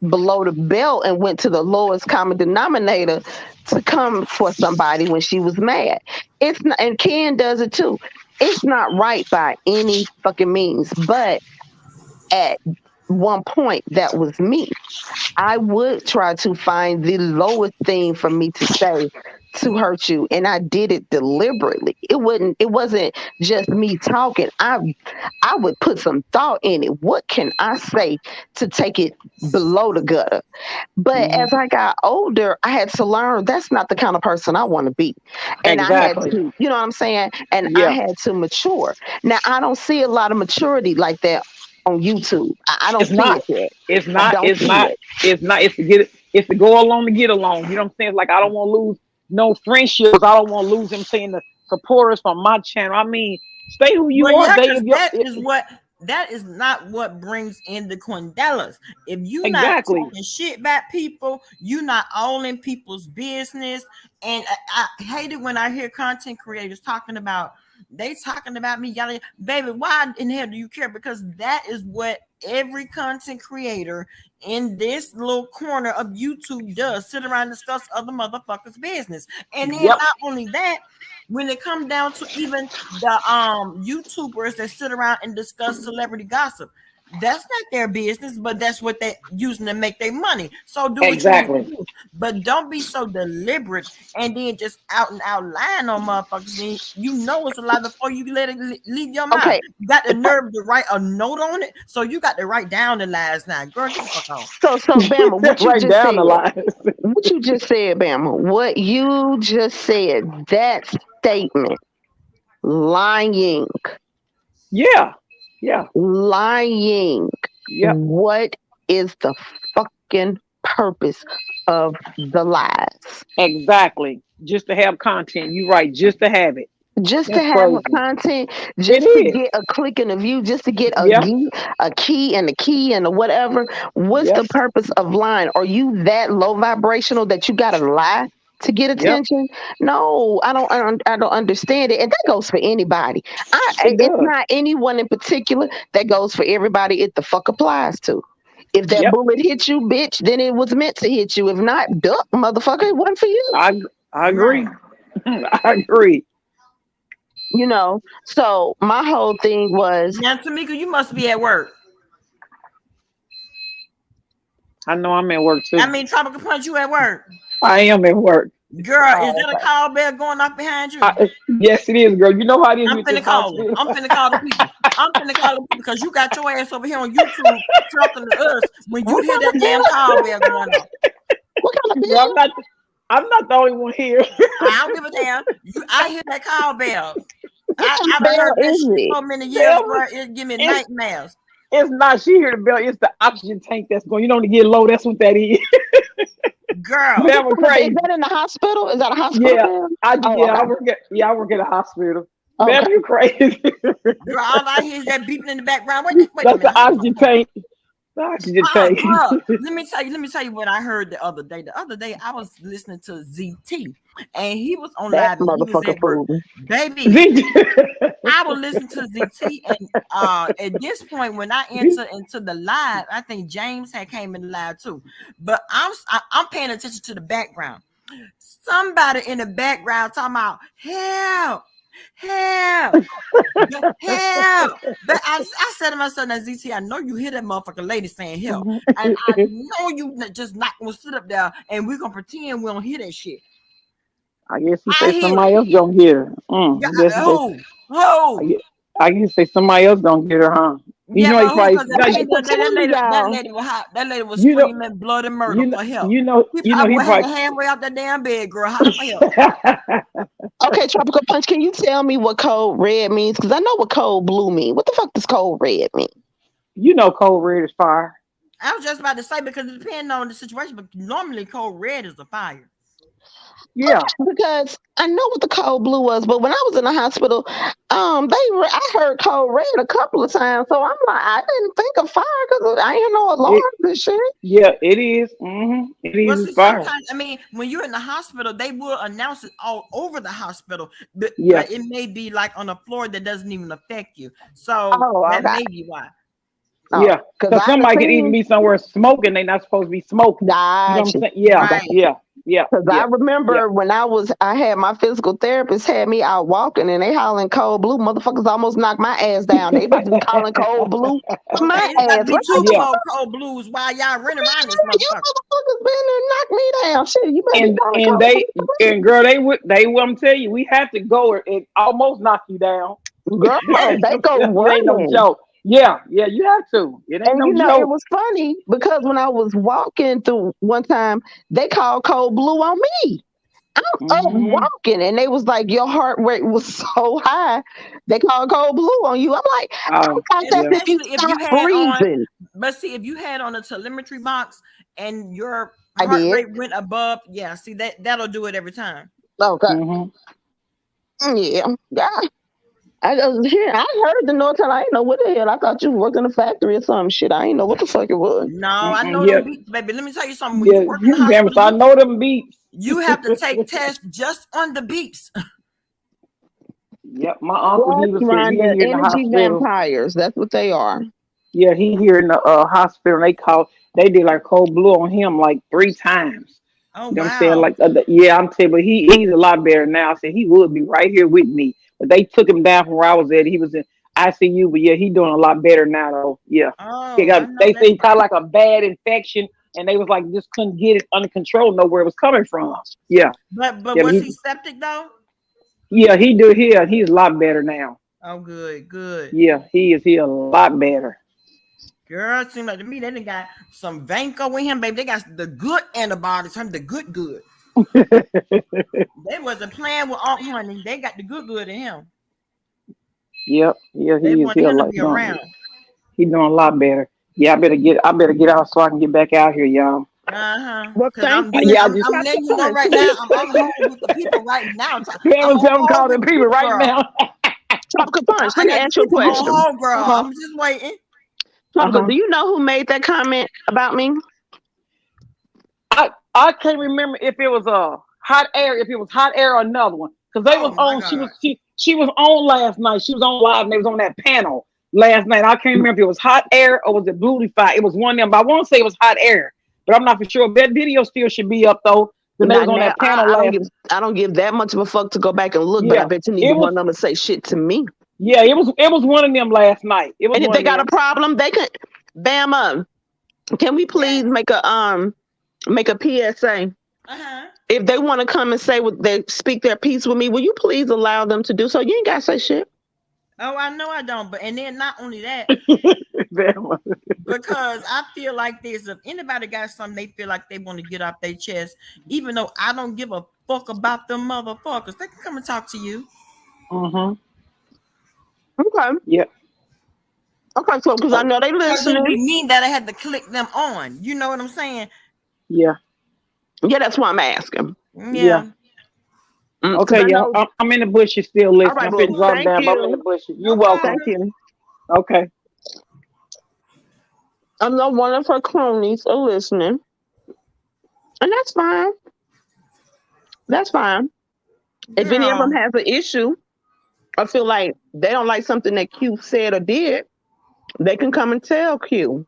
C: below the belt and went to the lowest common denominator to come for somebody when she was mad. It's not, and Ken does it too. It's not right by any fucking means, but at one point that was me. I would try to find the lowest thing for me to say to hurt you, and I did it deliberately. It wasn't just me talking. I would put some thought in it. What can I say to take it below the gutter? But
D: Mhm.
C: as I got older, I had to learn that's not the kind of person I want to be. And I had
D: Exactly.
C: to, you know what I'm saying? And I
D: Yeah.
C: had to mature. Now I don't see a lot of maturity like that on YouTube. I don't
D: It's
C: see
D: not.
C: it yet.
D: It's
C: I
D: not.
C: don't
D: It's
C: see
D: not.
C: it.
D: It's not. It's to get. It's to go along to get along. You know what I'm saying? It's like I don't want to lose no friendships. I don't want to lose them saying the supporters from my channel. I mean, stay who you
B: Well,
D: are.
B: yeah,
D: Stay
B: because
D: if you
B: that is not what brings in the Quindellas. If you not
D: exactly.
B: talking shit about people, you not all in people's business. And I hate it when I hear content creators talking about me yelling, baby, why in hell do you care? Because that is what every content creator in this little corner of YouTube does, sit around and discuss other motherfuckers' business. And then
D: Yep.
B: not only that, when it comes down to even the YouTubers that sit around and discuss celebrity gossip, that's not their business, but that's what they're using to make their money. So do what you need to
D: Exactly.
B: do, but don't be so deliberate and then just out and out lying on motherfuckers. Then you know it's a lie before you let it leave your mouth.
C: Okay,
B: You got the nerve to write a note on it, so you got to write down the lies now. Girl, get the fuck on.
C: so Bama,
D: Right down the line.
C: what you just said, Bama, what you just said, that statement, lying,
D: Yeah. Yeah.
C: lying.
D: Yep.
C: What is the fucking purpose of the lies?
D: Exactly. Just to have content. You right. Just to have it.
C: Just to
D: That's
C: have a
D: crazy.
C: content,
D: It
C: just to
D: is.
C: get a click and a view, just to get
D: Yep.
C: a key and a key and a whatever. What's
D: Yep.
C: the purpose of lying? Are you that low vibrational that you gotta lie to get
D: Yep.
C: attention? No, I don't understand it, and that goes for anybody.
D: It
C: It's
D: does.
C: not anyone in particular. That goes for everybody. It the fuck applies to. If that
D: Yep.
C: bullet hit you, bitch, then it was meant to hit you. If not, duck, motherfucker, it wasn't for you.
D: I agree.
B: Right.
D: I agree.
C: You know. So my whole thing was
B: Now, Tamika, you must be at work.
D: I know I'm at work too.
B: I mean, Tropical Punch, you at work.
D: I am at work.
B: Girl, is
C: Oh,
B: that a
C: okay.
B: call bell going off behind you?
D: Yes, it is, girl. You know how it is
B: I'm
D: with this
B: finna call them.
D: hospital.
B: I'm finna call the people. I'm finna call the people because you got your ass over here on YouTube talking to us when you
C: What
B: hear
C: kind
B: that
C: of
B: damn
C: bill?
B: call bell going off.
C: What kind of
D: Girl,
C: bill?
D: I'm not the only one here.
B: I don't give a damn. I hear that call bell.
C: What kind
B: I
C: of
B: done
C: bill
B: heard that
C: is
B: shit
C: it?
B: so many years,
D: Tell me.
B: bro. It give me
D: It's
B: nightmares.
D: it's not she hear the bell. It's the oxygen tank that's going. You know to get low. That's what that is.
B: Girl,
C: What
D: That was
C: kind of, is
D: crazy.
C: that in the hospital? Is that a hospital
D: Yeah,
C: bill?
D: I
C: Oh,
D: yeah
C: okay.
D: I work at a hospital.
C: Okay.
D: Man, you crazy.
B: girl, all I hear is that beeping in the background. Wait a
D: That's
B: minute.
D: the oxygen tank. The oxygen tank.
B: Bro, let me tell you what I heard the other day. The other day I was listening to ZT and he was on
C: That
B: live and he was
C: motherfucker
B: at work.
C: fool me.
B: Baby, I will listen to ZT, and at this point, when I enter into the live, I think James had came in the live too. But I'm paying attention to the background. Somebody in the background talking about help, help, help. But I said to myself, now ZT, I know you hear that motherfucking lady saying help, and I know you just not gonna sit up there and we're gonna pretend we don't hear that shit.
D: I guess you
B: I
D: say
B: hear
D: somebody
B: it.
D: else gonna get her.
B: Yeah,
D: I
B: who?
D: guess, I guess say somebody else gonna get her, huh? You
B: Yeah,
D: know
B: but
D: he
B: who?
D: probably
B: Because at
D: no,
B: the
C: Okay,
D: you,
B: end
C: so
B: of the day,
C: tell me,
B: that
C: y'all.
B: lady was hot. That lady was
D: you know
B: screaming blood and murder
D: you know
B: for help.
D: you know
B: He
D: you know
B: probably
D: he
B: was
D: probably
B: hanging halfway out that damn bed, girl, holler for help.
C: Okay, Tropical Punch, can you tell me what code red means? Because I know what code blue mean. What the fuck does code red mean?
D: you know cold red is fire.
B: I was just about to say because it depends on the situation, but normally code red is a fire.
D: Yeah.
C: Because I know what the cold blue was, but when I was in the hospital, I heard code red a couple of times, so I'm like, I didn't think of fire because I ain't no alarms
D: It,
C: and shit.
D: yeah, it is. Mm-hmm. It
B: Well,
D: is.
B: see,
D: It's fire.
B: sometimes I mean, when you're in the hospital, they will announce it all over the hospital,
D: Yeah.
B: but it may be like on a floor that doesn't even affect you. So
C: Oh,
B: that
C: okay.
B: may be why.
C: Oh,
D: Yeah.
C: because
D: Because
C: I done
D: somebody could even
C: seen.
D: be somewhere smoking. They not supposed to be smoking. You know what I'm
C: Gotcha.
D: saying? Yeah.
B: Right.
D: Yeah. Yeah.
C: Because I
D: Yeah. Yeah.
C: remember when I had my physical therapist had me out walking and they hollering cold blue. Motherfuckers almost knocked my ass down. They about to be calling cold blue
B: Okay,
C: my
B: it's about to
C: ass.
B: be
C: What
B: two
D: Yeah.
B: cold blues while y'all running around this
C: you
B: motherfucker.
C: motherfuckers been there and knocked me down? Shit, you better be
D: and
C: calling
D: and
C: cold
D: they and girl, they will. I'm tell you, we had to go. It almost knock you down.
C: blue. Girl, they go
D: It ain't no
C: running.
D: joke. Yeah. Yeah. You have to. It ain't
C: And
D: no
C: it
D: joke.
C: was funny because when I was walking through one time, they called cold blue on me. I'm up
D: Mm-hmm.
C: walking, and they was like, "Your heart rate was so high, they called cold blue on you." I'm like, "I
D: Oh
C: thought that's
D: yeah.
C: if you
B: Especially if you
C: stop
B: had on,
C: breathing."
B: but see, if you had on a telemetry box and your
C: I
B: heart
C: did.
B: rate went above, yeah, see that'll do it every time.
C: Okay.
D: Mm-hmm.
C: Yeah. Yeah. I heard the North Carolina. I didn't know what the hell. I thought you worked in a factory or some shit. I didn't know what the fuck it was.
B: No, I
D: Mm-mm.
B: know
D: Yeah.
B: them beats, baby. Let me tell you something. When you
D: Yeah.
B: work in the
D: Damn.
B: hospital,
D: So I know them beats.
B: you have to take tests just on the beats.
D: Yep. My uncle,
C: Yes,
D: he was here. He
C: Rhonda,
D: here in the
C: energy
D: hospital.
C: vampires. That's what they are.
D: Yeah, he here in the hospital. They called. They did like cold blue on him like 3 times.
B: Oh
D: You know what I'm saying?
B: wow.
D: Like, yeah, I'm telling you, but he's a lot better now. I said he would be right here with me, but they took him down from where I was at. He was in ICU, but yeah, he doing a lot better now though. Yeah, he
B: Oh, I
D: got.
B: know
D: They say
B: that's
D: he
B: right.
D: caught like a bad infection, and they was like just couldn't get it under control, know where it was coming from. Yeah,
B: But
D: yeah, but
B: was he septic though?
D: yeah, he do here. He's a lot better now.
B: Oh, good, good.
D: Yeah, he is. He a lot better.
B: Girl, it seemed like to me they done got some Vanco with him, baby. They got the good antibiotics, the good. They wasn't playing with Aunt Honey. They got the good in him.
D: Yep, yeah,
B: They
D: he is.
B: want
D: He a
B: him to
D: lot
B: be
D: doing.
B: around.
D: He doing a lot better. Yeah, I better get out so I can get back out here, y'all.
B: Uh-huh.
C: Well,
B: Cause
C: thank you.
D: Yeah, I just
B: I'm
C: Stop the
B: letting you know
C: punch.
B: right now. I'm on hold with the people right now.
D: yeah,
B: I'm on
D: I'm
B: hold
D: calling
B: with
D: them
B: the
D: people
B: people,
D: right
B: girl.
D: now.
C: Stop the punch.
B: I
C: Let me
B: got the
C: ask you a
B: people on
C: question.
B: hold, girl.
D: Uh-huh.
B: I'm just waiting.
C: Tropical,
D: Uh-huh.
C: do you know who made that comment about me?
D: I can't remember if it was hot air, if it was hot air or another one. Because they
B: Oh
D: was
B: my
D: on
B: God.
D: she was on last night. She was on live and they was on that panel last night. I can't remember if it was hot air or was it Blutify. It was one of them, but I want to say it was hot air. But I'm not for sure. That video still should be up though. Then they
C: Not
D: was on
C: now.
D: that panel
C: I don't
D: last.
C: give. I don't give that much of a fuck to go back and look. But I
D: Yeah.
C: bet you neither
D: It
C: one
D: was
C: of them to say shit to me.
D: yeah, it was one of them last night. It was
C: And if
D: one
C: they
D: of
C: got a
D: them.
C: problem, they can. Bama, can we
B: Yeah.
C: please make a PSA?
B: Uh-huh.
C: If they want to come and say what they speak their piece with me, will you please allow them to do so? You ain't gotta say shit.
B: Oh, I know I don't. But and then not only that,
D: Damn.
B: because I feel like this. If anybody got something they feel like they want to get off their chest, even though I don't give a fuck about them motherfuckers, they can come and talk to you.
D: Mm-hmm.
C: Okay.
D: Yep.
C: Okay. So because I
D: Oh,
C: know they
B: Because it'd be
C: listening.
B: me that I had to click them on. You know what I'm saying?
D: yeah.
C: Yeah, that's why I'm asking.
D: Yeah.
B: Yeah.
C: Because
D: Okay,
C: I
D: y'all.
C: know.
D: I'm in the bushes still
C: All
D: listening.
C: right,
D: I'm
C: boo.
D: finna drop
C: Thank
D: down, but I'm in the
C: you.
D: bushes. You're
B: Okay.
D: welcome.
C: Thank you.
D: Okay.
C: I know one of her cronies are listening, and that's fine. That's fine. If any of them
B: Girl.
C: has an issue, I feel like they don't like something that Q said or did, they can come and tell Q.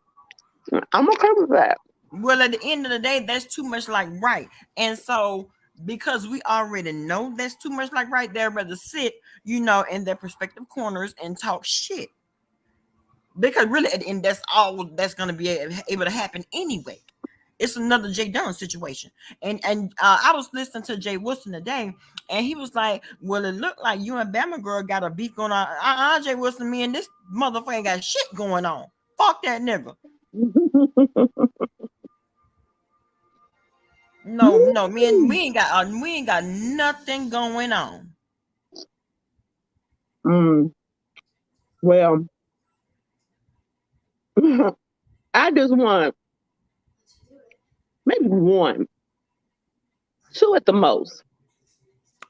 C: I'm okay with that.
B: Well, at the end of the day, that's too much like right. And so because we already know that's too much like right, they'd rather sit, in their prospective corners and talk shit. Because really at the end, that's all that's gonna be able to happen anyway. It's another Jay Dunn situation. And I was listening to Jay Wilson today, and he was like, "Well, it looked like you and Bama girl got a beef going on. Jay Wilson, me and this motherfucker ain't got shit going on. Fuck that nigga. No, me and we ain't got nothing going on.
C: Mm, well, I just want maybe one, two at the most.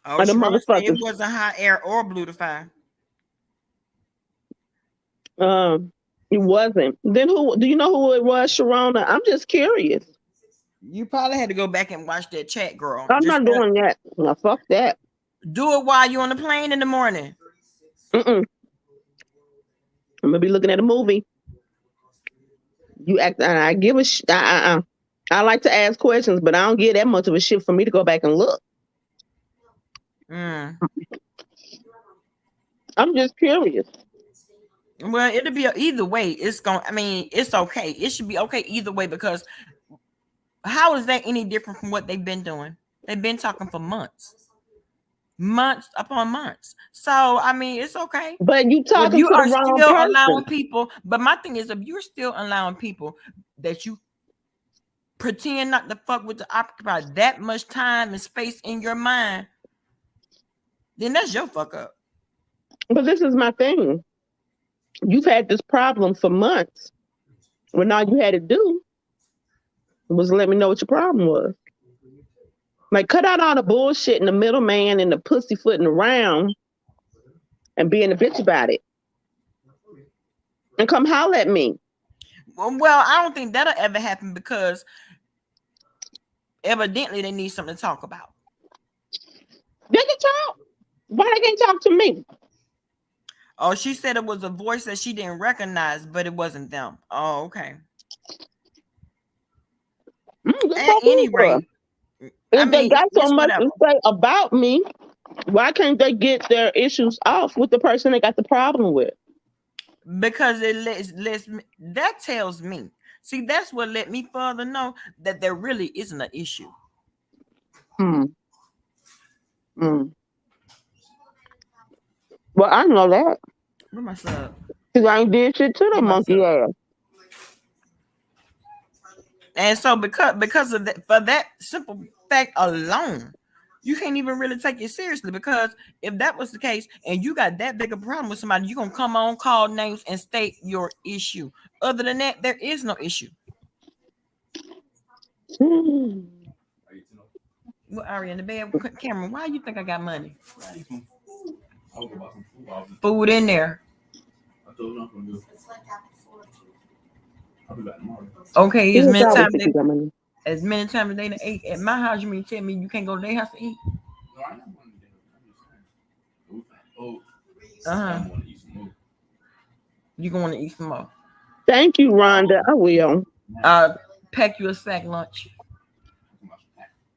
B: Oh,
C: Or the
B: Sharon said it
C: motherfuckers.
B: wasn't hot air or Blutify.
C: It wasn't. Then who do you know who it was, Sharona? I'm just curious.
B: You probably had to go back and watch that chat, girl.
C: I'm
B: Just
C: not doing that. No, fuck that.
B: do it while you're on the plane in the morning.
C: I'm gonna be looking at a movie. You act. I give a shit. I like to ask questions, but I don't give that much of a shit for me to go back and look.
B: Mm.
C: I'm just curious.
B: Well, it'll be either way. It's okay. It should be okay either way, because how is that any different from what they've been doing? They've been talking for months upon months. So it's okay.
C: But you
B: If
C: talking
B: you
C: to
B: are
C: the wrong
B: still
C: person.
B: allowing people, but my thing is, if you're still allowing people that you pretend not to fuck with, to occupy that much time and space in your mind, then that's your fuck up.
C: But this is my thing. You've had this problem for months. When all you had to do was let me know what your problem was. Like, cut out all the bullshit and the middleman and the pussyfooting around and being a bitch about it. And come holler at me.
B: Well, I don't think that'll ever happen, because evidently they need something to talk about.
C: They can talk. Why they can't talk to me?
B: Oh, she said it was a voice that she didn't recognize, but it wasn't them. Oh, okay. At any rate,
C: if they got so
B: it's
C: much
B: whatever.
C: to say about me, why can't they get their issues off with the person they got the problem with?
B: Because it lets me, that tells me. See, that's what let me further know that there really isn't an issue.
C: Well, I know that.
B: Where my sub?
C: Because I ain't did shit to that monkey ass.
B: And so because of that, for that simple fact alone, you can't even really take it seriously, because if that was the case and you got that big a problem with somebody, you're gonna come on, call names, and state your issue. Other than that, there is no issue. Well, Ari in the bed, Cameron, why you think I got money? Food in there. Okay, as many times a day to eat at my house, you mean tell me you can't go to their house to eat? You gonna want to eat some more?
C: Thank you, Rhonda. I will.
B: Pack you a sack lunch.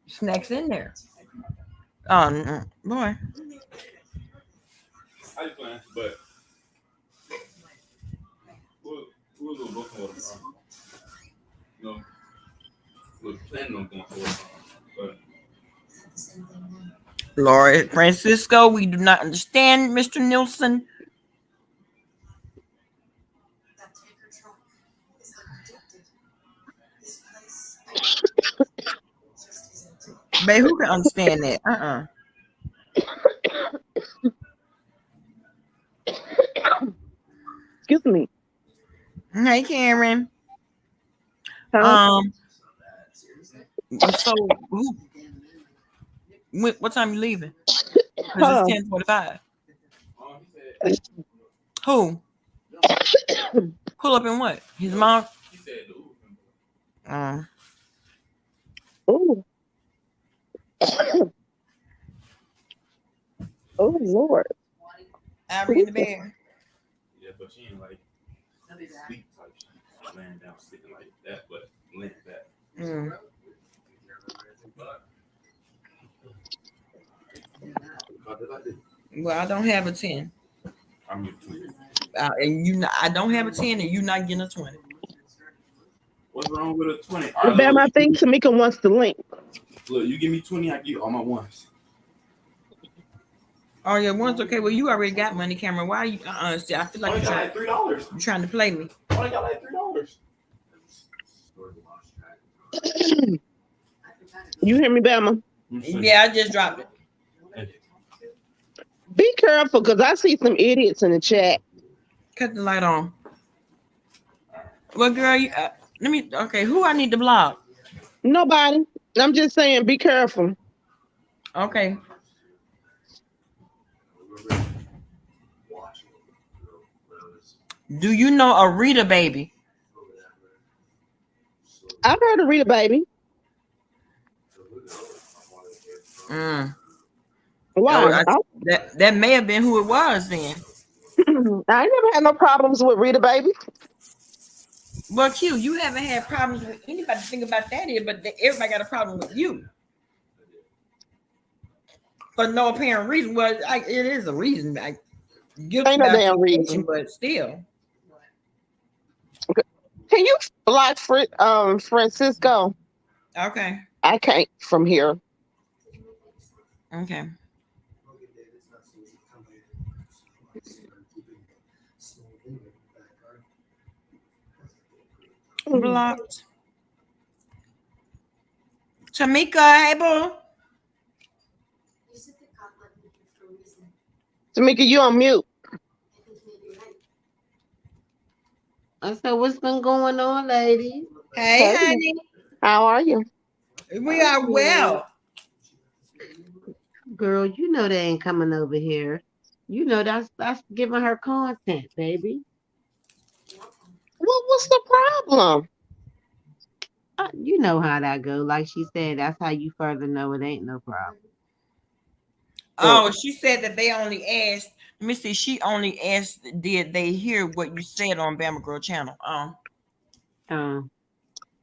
B: Snacks in there. Oh, boy.
A: I just plan, but we'll go book for we're planning on going for but
B: Lord Francisco, we do not understand, Mr. Nielsen. Babe, who can understand that?
C: Excuse me.
B: Hey, Cameron. So what time you leaving? Because it's 10:45. Who? Pull up in what? His mom?
C: Oh. Oh, Lord.
B: Ari in the bed.
A: Yeah, but she ain't like sleep type shit. Laying down, sleeping like that, but laying back.
B: Well, I don't have a 10.
A: I'm getting 20.
B: And I don't have a 10, and you're not getting a 20.
A: What's wrong with a 20?
C: Right, Bam, I think Tamika wants the link.
A: Look, you give me 20, I give you all my ones.
B: Oh, yeah, one's okay. Well, you already got money, Cameron. Why are you? See, I feel like
A: you're trying, like $3.
B: You're trying to play me.
A: Oh, I got like $3.
C: You hear me, Bama?
B: Yeah, I just dropped it.
C: Be careful, because I see some idiots in the chat.
B: Cut the light on. Well, girl, okay, who I need to block?
C: Nobody. I'm just saying, be careful.
B: Okay. Do you know a Rita baby?
C: I've heard of Rita Baby.
B: Mm.
C: Why?
B: That may have been who it was then.
C: I ain't never had no problems with Rita Baby.
B: Well, Q, you haven't had problems with anybody. Think about that here, but everybody got a problem with you for no apparent reason. Well, it is a reason. Guilty
C: Ain't no
B: by
C: damn
B: association,
C: reason.
B: but still.
C: Can you block Francisco?
B: Okay.
C: I can't from here.
B: Okay. Blocked. Tamika, hey boo.
C: Tamika, you on mute.
E: I said, what's been going on, ladies?
B: Hey,
C: Hey.
B: honey.
C: How are you?
B: We are well.
E: Girl, you know they ain't coming over here. You know that's giving her content, baby.
C: Well, what's the problem?
E: You know how that go. Like she said, that's how you further know it ain't no problem.
B: Oh, she said that they only asked. Let me see. She only asked, did they hear what you said on Bama Girl Channel?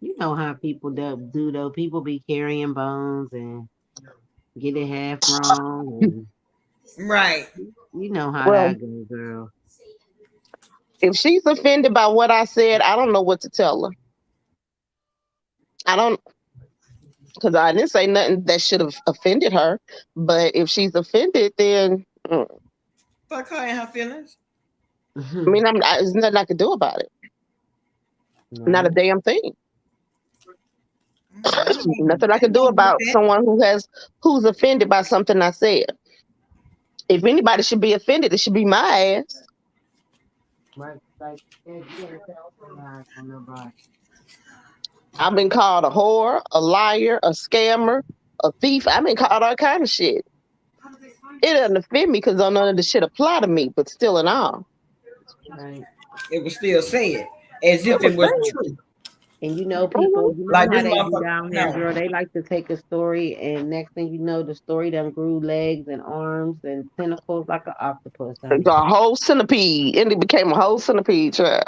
E: You know how people do though. People be carrying bones and get it half wrong.
B: Right.
E: You know how
C: Well,
E: that goes, girl.
C: if she's offended by what I said, I don't know what to tell her. I don't, because I didn't say nothing that should have offended her. But if she's offended, then
B: Fuck her and her feelings.
C: I mean, there's nothing I can do about it. Not a damn thing. Nothing I can do about someone who's offended by something I said. If anybody should be offended, it should be my ass.
E: Right, like you gotta tell somebody on nobody.
C: I've been called a whore, a liar, a scammer, a thief. I've been called all kind of shit. It doesn't offend me because none of the shit apply to me, but still and all.
E: Right.
B: It was still said as if it was true.
E: And you know, people, you know
B: Like
E: how
B: this
E: they do
B: motherfucker-
E: down here,
B: no.
E: girl. They like to take a story, and next thing you know, the story done grew legs and arms and tentacles like an octopus. honey.
C: It's a whole centipede, and it became a whole centipede, child.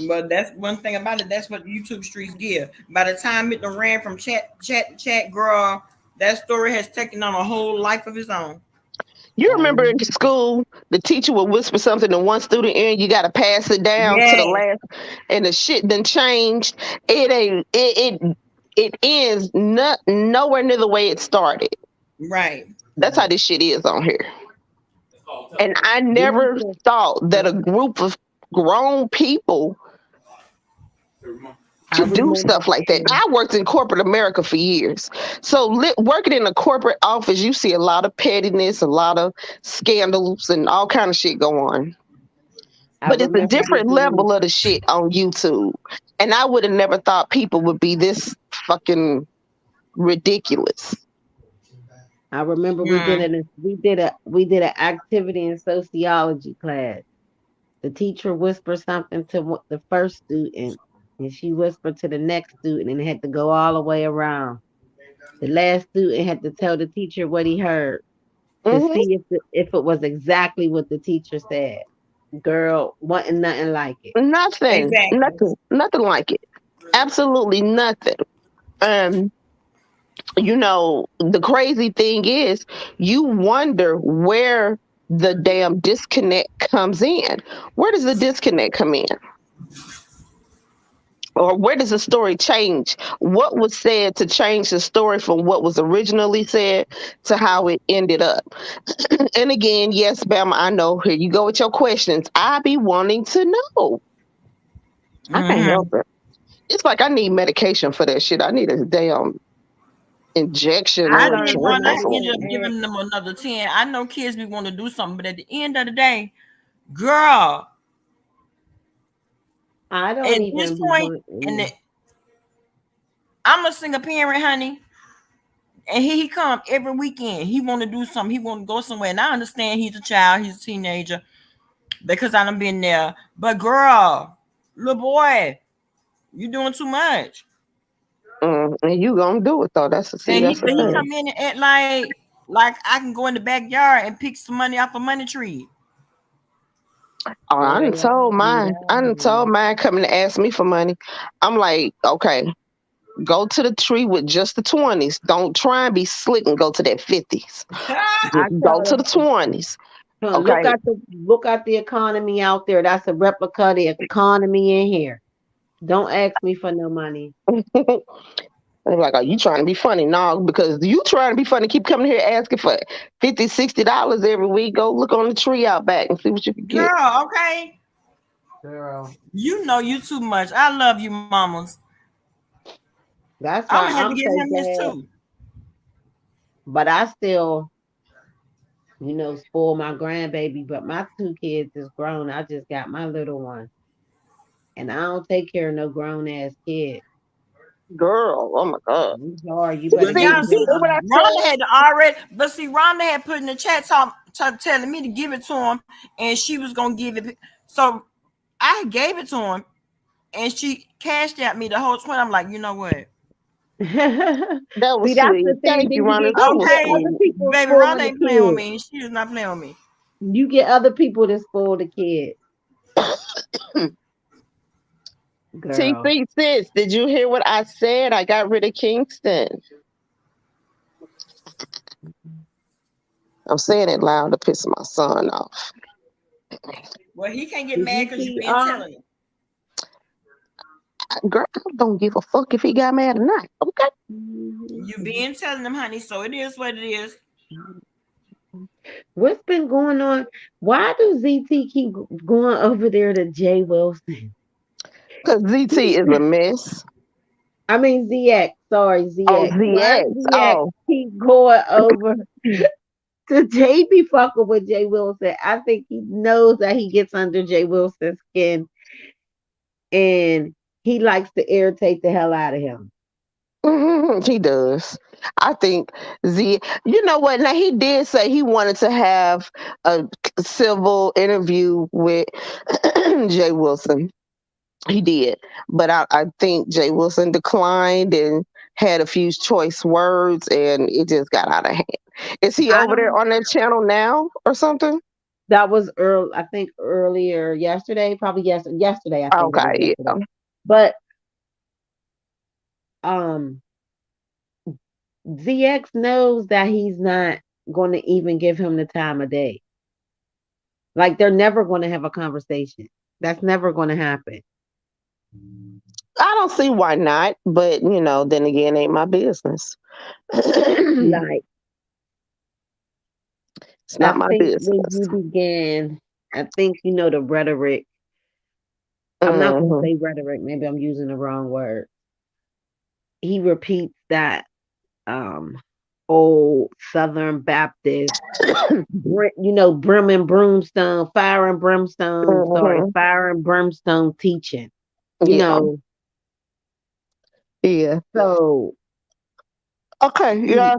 B: But that's one thing about it. That's what YouTube streets give. By the time it done ran from chat to chat, girl, that story has taken on a whole life of its own.
C: You remember in school, the teacher would whisper something to one student ear, and you got to pass it down to the last, and the shit done changed. It ends nowhere near the way it started.
B: Right.
C: That's how this shit is on here. And I never thought that a group of grown people to do stuff like that. I worked in corporate America for years. So working in a corporate office, you see a lot of pettiness, a lot of scandals, and all kind of shit go on. But it's a different level of the shit on YouTube. And I would have never thought people would be this fucking ridiculous.
E: I remember we did an activity in sociology class. The teacher whispered something to the first student, and she whispered to the next student, and it had to go all the way around. The last student had to tell the teacher what he heard to see if it was exactly what the teacher said. Girl, wasn't nothing like it.
C: Nothing like it. Absolutely nothing. You know, the crazy thing is, you wonder where the damn disconnect comes in. Where does the disconnect come in? Or where does the story change? What was said to change the story from what was originally said to how it ended up? And again, yes, Bama, I know. Here you go with your questions. I be wanting to know. I can't help it. It's like I need medication for that shit. I need a damn injection.
B: I don't end up giving them another 10. I know kids be want to do something, but at the end of the day, girl,
E: I don't
B: at
E: even
B: this point, I'm a single parent, honey. And he come every weekend. He want to do something. He want to go somewhere. And I understand he's a child. He's a teenager. because I done been there. But girl, little boy, you doing too much.
C: And you gonna do it though. That's
B: And he
C: the thing.
B: come in and act like I can go in the backyard and pick some money off a money tree.
C: Oh, I done told mine. I done told mine coming to ask me for money. I'm like, okay, go to the tree with just the 20s. Don't try and be slick and go to that 50s. Just go to the 20s. Okay.
E: Look at the economy out there. That's a replica of the economy in here. Don't ask me for no money.
C: I'm like, are you trying to be funny? No, because you trying to be funny. Keep coming here asking for $50, $60 every week. Go look on the tree out back and see what you can get.
B: Girl, okay.
E: Girl.
B: You know you too much. I love you, mamas.
E: That's
B: I'm
E: why
B: gonna have
E: I'm
B: to give
E: so
B: him this
E: glad.
B: too.
E: But I still, spoil my grandbaby. But my 2 kids is grown. I just got my little one. And I don't take care of no grown ass kid.
C: Girl, oh my God.
E: I'm sorry, you better
B: But y'all
E: get
B: see,
C: what I
B: Rhonda had already, but see, Rhonda had put in the chat telling me to give it to him, and she was gonna give it. So I gave it to him, and she cashed out me the whole 20. I'm like, you know what?
C: That was
E: See, that's
C: sweet.
E: the thing.
C: Thank
E: Then
C: you,
E: you
C: Rhonda.
E: get,
C: That
E: you
C: was
E: get
B: Okay,
E: other
C: sweet.
E: people
B: baby,
E: spoiling
B: Rhonda
E: the
B: ain't playing with
E: kids.
B: me. She is not playing with me.
E: You get other people to spoil the kid. Girl.
C: TC sis, did you hear what I said? I got rid of Kingston. I'm saying it loud to piss my son off.
B: Well, he can't get
E: Did
B: mad
E: you
B: because you
E: see,
B: been telling him.
C: Girl, I don't give a fuck if he got mad or not. Okay.
B: You been telling them, honey. So it is what it is.
E: What's been going on? Why do ZT keep going over there to Jay Wilson?
C: Because ZT is a mess.
E: I mean ZX. Sorry, ZX.
C: Oh,
E: Why
C: ZX.
E: ZX
C: Oh.
E: keep going over to Jay be fucking with Jay Wilson? I think he knows that he gets under Jay Wilson's skin, and he likes to irritate the hell out of him.
C: He does. I think you know what? Now he did say he wanted to have a civil interview with Jay Wilson. He did, but I think Jay Wilson declined and had a few choice words, and it just got out of hand. Is he over there on that channel now or something?
E: That was early. I think earlier yesterday, probably yesterday. I think it was
C: Okay,
E: yesterday.
C: yeah.
E: But ZX knows that he's not going to even give him the time of day. Like they're never going to have a conversation. That's never going to happen.
C: I don't see why not, but then again, ain't my business.
E: Like
C: it's not my business.
E: When you began, I think the rhetoric. I'm not going to say rhetoric. Maybe I'm using the wrong word. He repeats that old Southern Baptist, brim and brimstone, fire and brimstone, fire and brimstone teaching.
C: Yeah.
E: So
C: okay, yeah.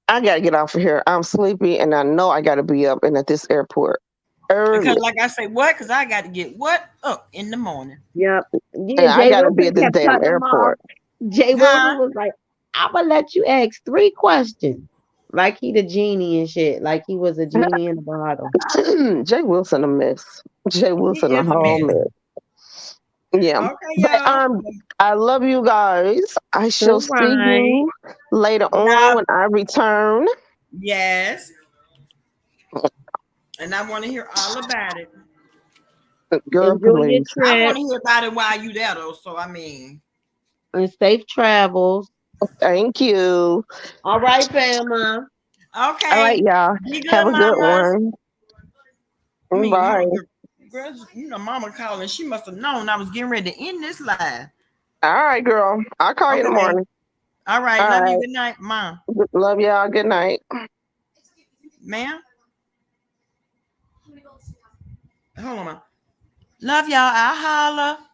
C: I gotta get off of here. I'm sleepy, and I know I gotta be up and at this airport early.
B: Because, like I say, what? Because I got to get what up in the morning.
E: Yep.
C: Yeah, I gotta be at this damn airport.
E: Jay Wilson was like, "I'm gonna let you ask 3 questions." Like he the genie and shit. Like he was a genie in the bottle.
C: Jay Wilson a mess. Jay Wilson a whole mess. Yeah.
B: Okay,
C: but I love you guys. I shall see you later on when I return.
B: Yes. And I want to hear all about it.
C: Girl,
E: enjoy your
C: please.
E: trip.
B: I want to hear about it while you there though. So I mean.
E: And safe travels.
C: Thank you.
E: All right, Bama.
B: Okay.
C: All right, y'all. Have a good one.
B: I mean,
C: bye.
B: Girl, Mama calling. She must have known I was getting ready to end this live.
C: All right, girl. I'll call you in the morning.
B: All right. Love you. Good night, Mom.
C: Love y'all. Good night.
B: Ma'am? Hold on. Love y'all. I'll holla.